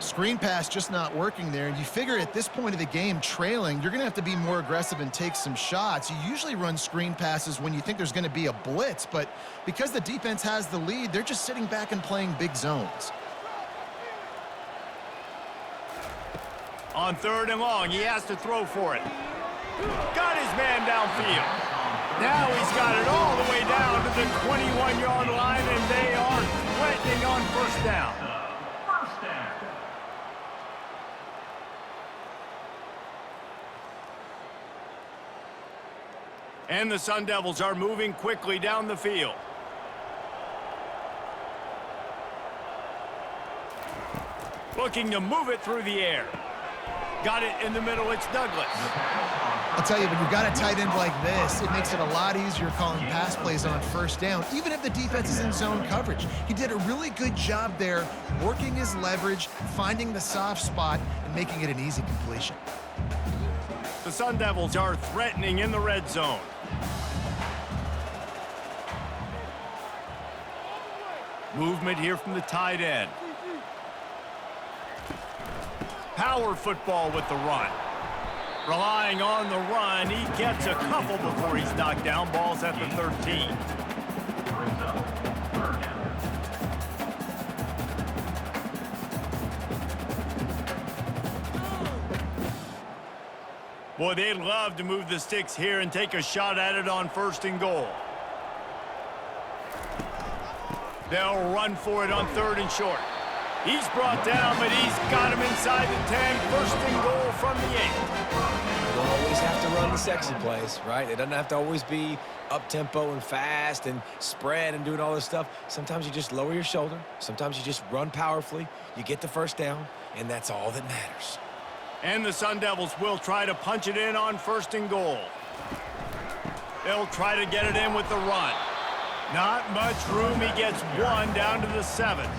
Screen pass just not working there, and you figure at this point of the game, trailing, you're going to have to be more aggressive and take some shots. You usually run screen passes when you think there's going to be a blitz, but because the defense has the lead, they're just sitting back and playing big zones. On third and long, he has to throw for it. Got his man downfield. Now he's got it all the way down to the 21-yard line, and they are threatening on first down. And the Sun Devils are moving quickly down the field. Looking to move it through the air. Got it in the middle, it's Douglas. I'll tell you, when you've got a tight end like this, it makes it a lot easier calling pass plays on first down, even if the defense is in zone coverage. He did a really good job there, working his leverage, finding the soft spot, and making it an easy completion. The Sun Devils are threatening in the red zone. Movement here from the tight end. Power football with the run. Relying on the run, he gets a couple before he's knocked down. Ball's at the 13. Boy, they'd love to move the sticks here and take a shot at it on first and goal. They'll run for it on third and short. He's brought down, but he's got him inside the 10. First and goal from the 8. You don't always have to run the sexy plays, right? It doesn't have to always be up-tempo and fast and spread and doing all this stuff. Sometimes you just lower your shoulder. Sometimes you just run powerfully. You get the first down, and that's all that matters. And the Sun Devils will try to punch it in on first and goal. They'll try to get it in with the run. Not much room. He gets one down to the 7.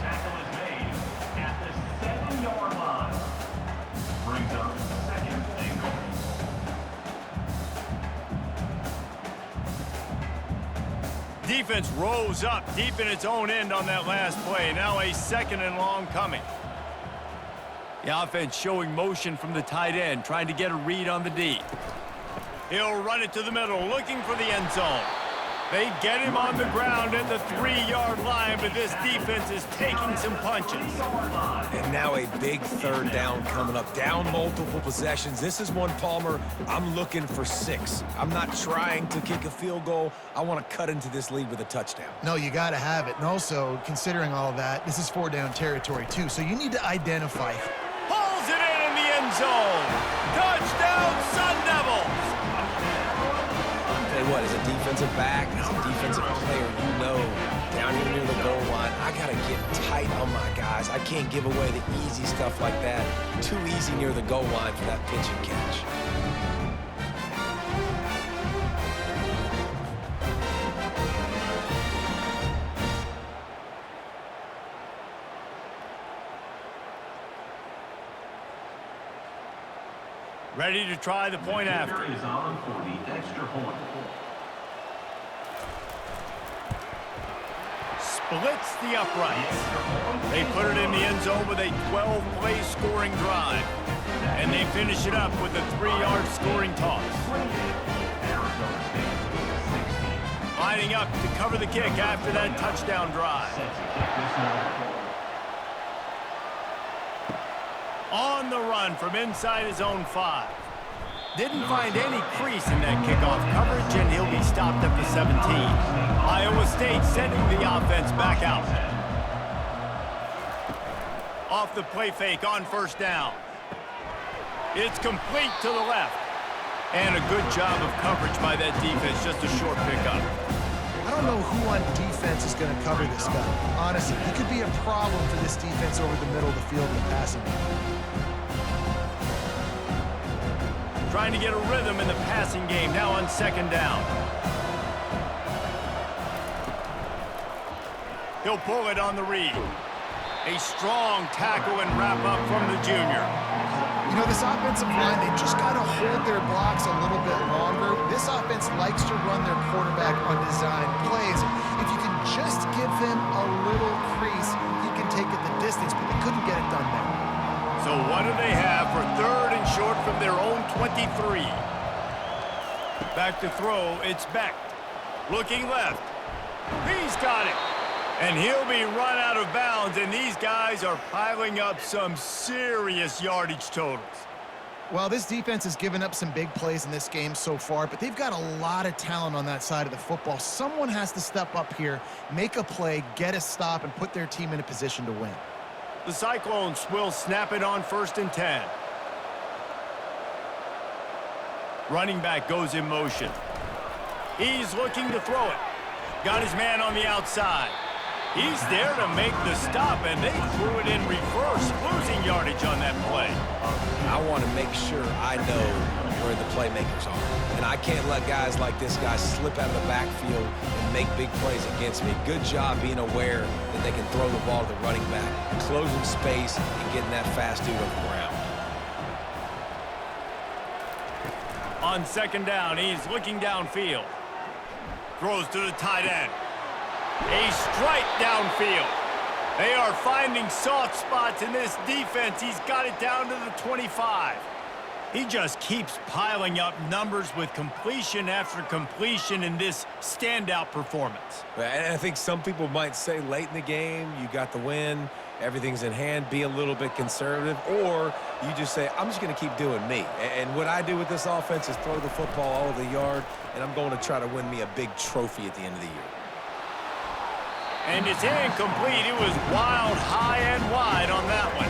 Defense rose up deep in its own end on that last play. Now a second and long coming. The offense showing motion from the tight end, trying to get a read on the D. He'll run it to the middle, looking for the end zone. They get him on the ground at the 3-yard line, but this defense is taking some punches. And now a big third down coming up. Down multiple possessions. This is one, Palmer, I'm looking for 6. I'm not trying to kick a field goal. I want to cut into this lead with a touchdown. No, you got to have it. And also, considering all of that, this is 4-down territory, too. So you need to identify. Pulls it in the end zone. Touchdown, Sun Devils. Tell you what, as a defensive back, as a defensive player, you know, down here near the goal line, I got to get tight on my guys. I can't give away the easy stuff like that. Too easy near the goal line for that pitch and catch. Ready to try the point after. Is on for the extra point. Splits the uprights. They put it in the end zone with a 12-play scoring drive. And they finish it up with a 3-yard scoring toss. Lining up to cover the kick after that touchdown drive. On the run from inside his own 5. Didn't find any crease in that kickoff coverage, and he'll be stopped at the 17. Iowa State sending the offense back out. Off the play fake on first down. It's complete to the left. And a good job of coverage by that defense, just a short pickup. I don't know who on defense is going to cover this guy. Honestly, he could be a problem for this defense over the middle of the field in the passing game. Trying to get a rhythm in the passing game, now on second down. He'll pull it on the read. A strong tackle and wrap up from the junior. You know, this offensive line, they just got to hold their blocks a little bit longer. This offense likes to run their quarterback on design plays. If you can just give him a little crease, he can take it the distance, but they couldn't get it done there. So what do they have for 3rd and short from their own 23? Back to throw, it's Beck. Looking left. He's got it. And he'll be run out of bounds, and these guys are piling up some serious yardage totals. Well, this defense has given up some big plays in this game so far, but they've got a lot of talent on that side of the football. Someone has to step up here, make a play, get a stop, and put their team in a position to win. The Cyclones will snap it on 1st and 10. Running back goes in motion. He's looking to throw it. Got his man on the outside. He's there to make the stop, and they threw it in reverse, losing yardage on that play. I want to make sure I know where the playmakers are. And I can't let guys like this guy slip out of the backfield and make big plays against me. Good job being aware that they can throw the ball to the running back, closing space, and getting that fast dude on the ground. On second down, he's looking downfield. Throws to the tight end. A strike downfield. They are finding soft spots in this defense. He's got it down to the 25. He just keeps piling up numbers with completion after completion in this standout performance. And I think some people might say late in the game, you got the win, everything's in hand, be a little bit conservative, or you just say, I'm just going to keep doing me. And what I do with this offense is throw the football all over the yard, and I'm going to try to win me a big trophy at the end of the year. And it's incomplete. It was wild, high and wide on that one.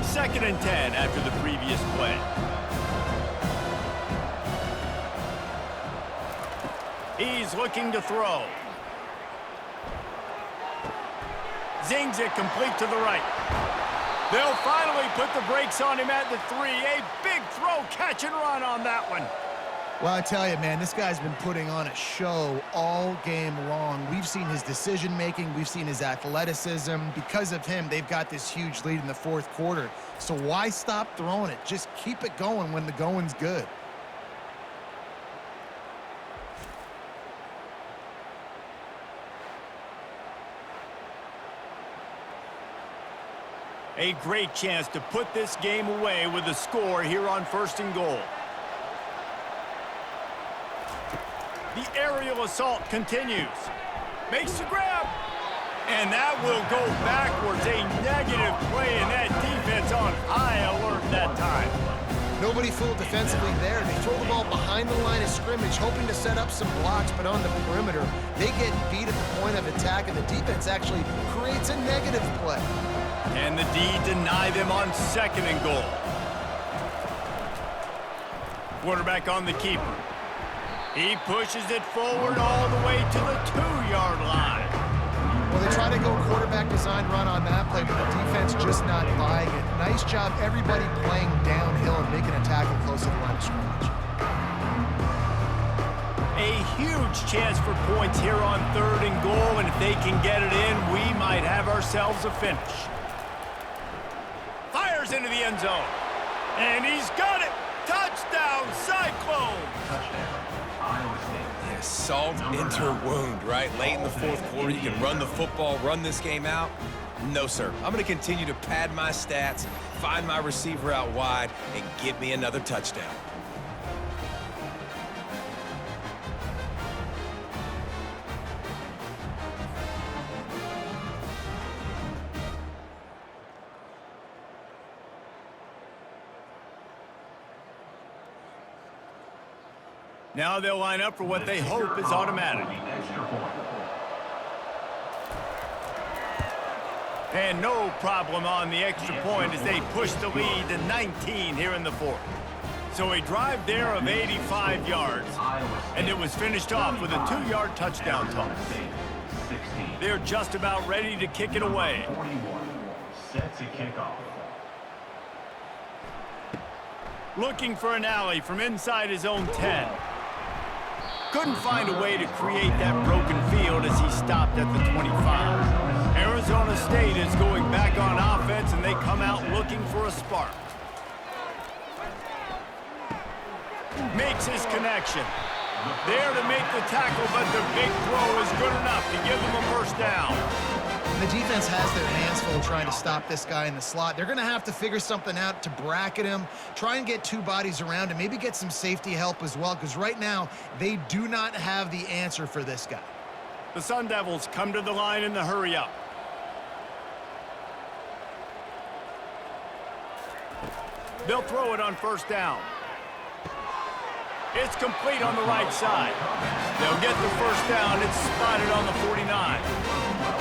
Second and 10 after the previous play. He's looking to throw. Zings it complete to the right. They'll finally put the brakes on him at the 3. A big throw, catch and run on that one. Well, I tell you, man, this guy's been putting on a show all game long. We've seen his decision-making. We've seen his athleticism. Because of him, they've got this huge lead in the 4th quarter. So why stop throwing it? Just keep it going when the going's good. A great chance to put this game away with a score here on 1st and goal. The aerial assault continues. Makes the grab. And that will go backwards. A negative play, and that defense on high alert that time. Nobody fooled defensively there. They throw the ball behind the line of scrimmage, hoping to set up some blocks, but on the perimeter, they get beat at the point of attack, and the defense actually creates a negative play. And the D deny them on 2nd and goal. Quarterback on the keeper. He pushes it forward all the way to the 2-yard line. Well, they try to go quarterback design run on that play, but the defense just not buying it. Nice job, everybody playing downhill and making a tackle close to the line of scrimmage. A huge chance for points here on 3rd and goal, and if they can get it in, we might have ourselves a finish. Fires into the end zone. And he's got it. Touchdown, Cyclone. Touchdown, Iowa State. Yeah, salt into her wound, right? Late in the 4th quarter, you can run the football, run this game out. No, sir. I'm going to continue to pad my stats, find my receiver out wide, and get me another touchdown. Now they'll line up for what they hope is automatic. Extra point. And no problem on the extra point as they push the lead to 19 here in the 4th. So a drive there of 85 yards, and it was finished off with a 2-yard touchdown toss. They're just about ready to kick it away. 41 set to kick off. Looking for an alley from inside his own 10. Couldn't find a way to create that broken field as he stopped at the 25. Arizona State is going back on offense, and they come out looking for a spark. Makes his connection. There to make the tackle, but the big throw is good enough to give them a first down. The defense has their hands full trying to stop this guy in the slot. They're going to have to figure something out to bracket him, try and get 2 bodies around him, maybe get some safety help as well, because right now they do not have the answer for this guy. The Sun Devils come to the line in the hurry up. They'll throw it on first down. It's complete on the right side. They'll get the first down. It's spotted on the 49.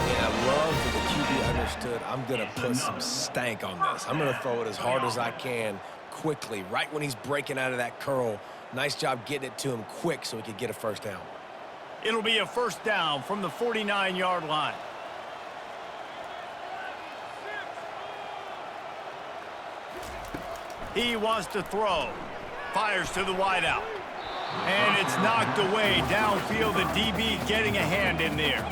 And I love that the QB understood, I'm going to put some stank on this. I'm going to throw it as hard as I can quickly, right when he's breaking out of that curl. Nice job getting it to him quick so he could get a first down. It'll be a first down from the 49-yard line. He wants to throw. Fires to the wideout. And it's knocked away downfield. The DB getting a hand in there.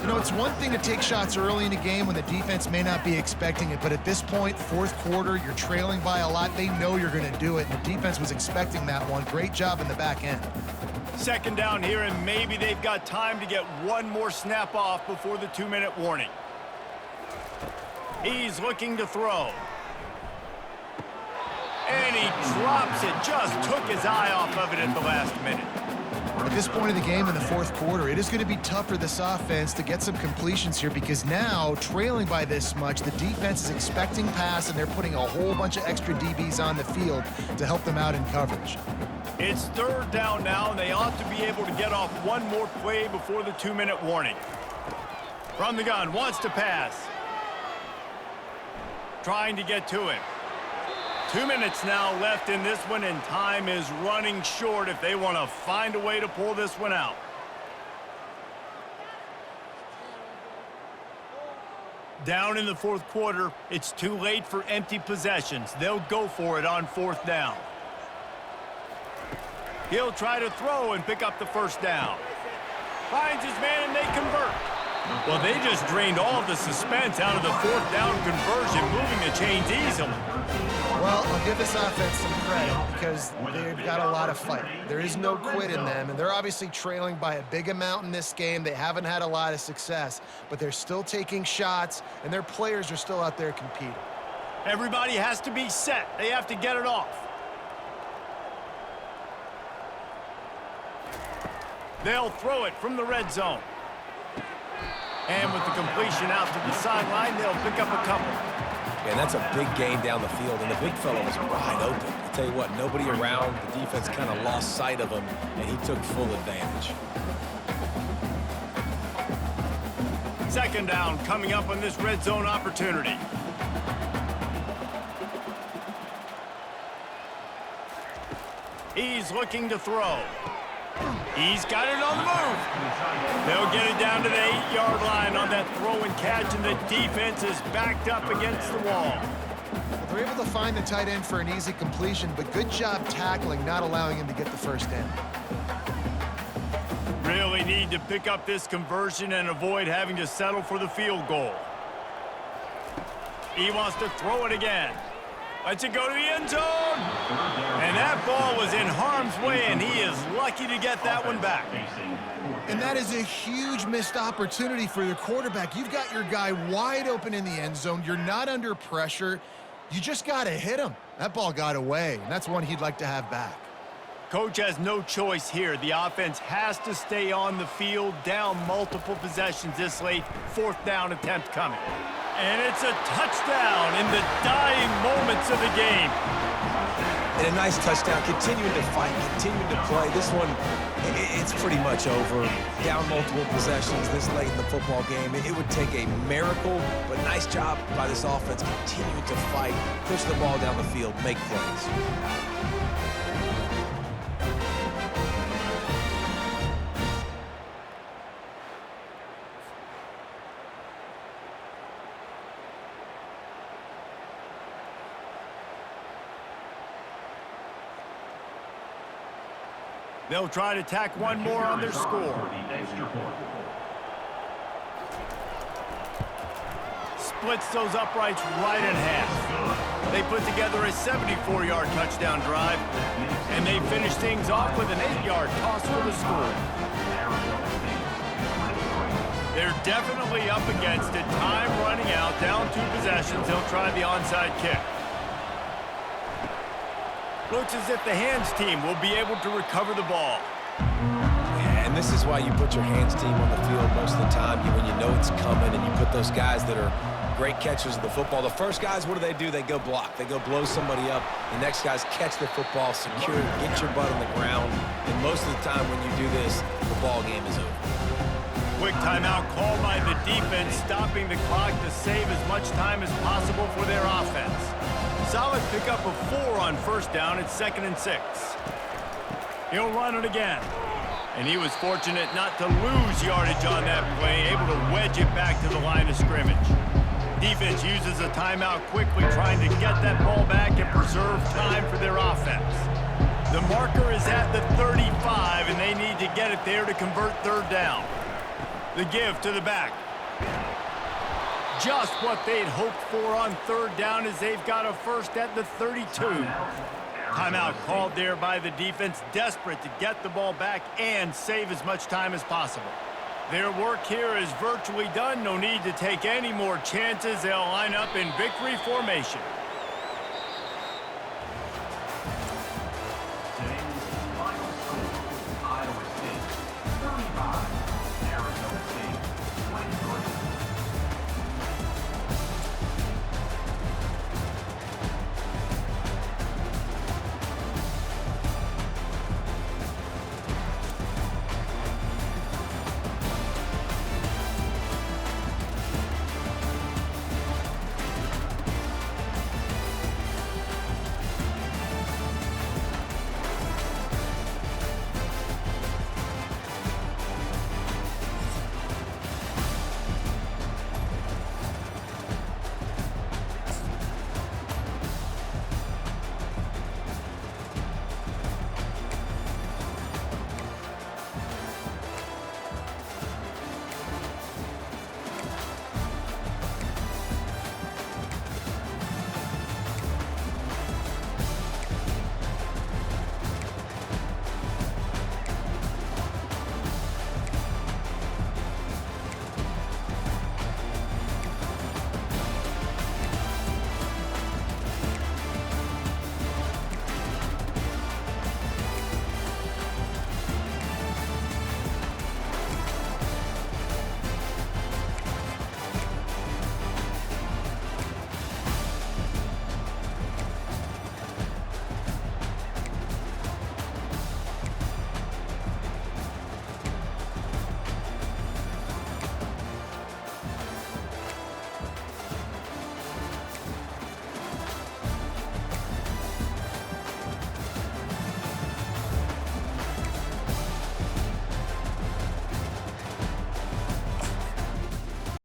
You know, it's one thing to take shots early in the game when the defense may not be expecting it, but at this point, 4th quarter, you're trailing by a lot. They know you're going to do it, and the defense was expecting that one. Great job in the back end. Second down here, and maybe they've got time to get one more snap off before the 2-minute warning. He's looking to throw. And he drops it, just took his eye off of it at the last minute. At this point of the game in the 4th quarter, it is going to be tough for this offense to get some completions here because now, trailing by this much, the defense is expecting pass, and they're putting a whole bunch of extra DBs on the field to help them out in coverage. It's 3rd down now, and they ought to be able to get off one more play before the 2-minute warning. From the gun, wants to pass. Trying to get to him. 2 minutes now left in this one, and time is running short if they want to find a way to pull this one out. Down in the 4th quarter, it's too late for empty possessions. They'll go for it on 4th down. He'll try to throw and pick up the first down. Finds his man, and they convert. Well, they just drained all of the suspense out of the 4th down conversion, moving the chains easily. Well, I'll give this offense some credit because they've got a lot of fight. There is no quit in them, and they're obviously trailing by a big amount in this game. They haven't had a lot of success, but they're still taking shots, and their players are still out there competing. Everybody has to be set. They have to get it off. They'll throw it from the red zone. And with the completion out to the sideline, they'll pick up a couple. And that's a big gain down the field, and the big fella was wide open. I tell you what, nobody around. The defense kind of lost sight of him, and he took full advantage. Second down coming up on this red zone opportunity. He's looking to throw. He's got it on the move. They'll get it down to the 8-yard line on that throw and catch, and the defense is backed up against the wall. They're able to find the tight end for an easy completion, but good job tackling, not allowing him to get the first down. Really need to pick up this conversion and avoid having to settle for the field goal. He wants to throw it again. Lets it go to the end zone. And that ball was in harm's way, and he is lucky to get that one back. And that is a huge missed opportunity for your quarterback. You've got your guy wide open in the end zone. You're not under pressure. You just got to hit him. That ball got away, and that's one he'd like to have back. Coach has no choice here. The offense has to stay on the field, down multiple possessions this late. 4th down attempt coming. And it's a touchdown in the dying moments of the game. And a nice touchdown, continuing to fight, continuing to play. This one, it's pretty much over. Down multiple possessions this late in the football game. It would take a miracle, but nice job by this offense continuing to fight, push the ball down the field, make plays. They'll try to tack one more on their score. Splits those uprights right in half. They put together a 74-yard touchdown drive, and they finish things off with an 8-yard toss for the score. They're definitely up against it. Time running out, down 2 possessions. They'll try the onside kick. Looks as if the hands team will be able to recover the ball. Yeah, and this is why you put your hands team on the field most of the time when you know it's coming, and you put those guys that are great catchers of the football. The first guys, what do? They go block. They go blow somebody up. The next guys catch the football, secure it, get your butt on the ground. And most of the time when you do this, the ball game is over. Quick timeout called by the defense, stopping the clock to save as much time as possible for their offense. Solid pickup of 4 on 1st down. It's 2nd and 6. He'll run it again. And he was fortunate not to lose yardage on that play, able to wedge it back to the line of scrimmage. Defense uses a timeout quickly, trying to get that ball back and preserve time for their offense. The marker is at the 35, and they need to get it there to convert 3rd down. The give to the back. Just what they'd hoped for on 3rd down, as they've got a first at the 32. Timeout called there by the defense, desperate to get the ball back and save as much time as possible. Their work here is virtually done. No need to take any more chances. They'll line up in victory formation.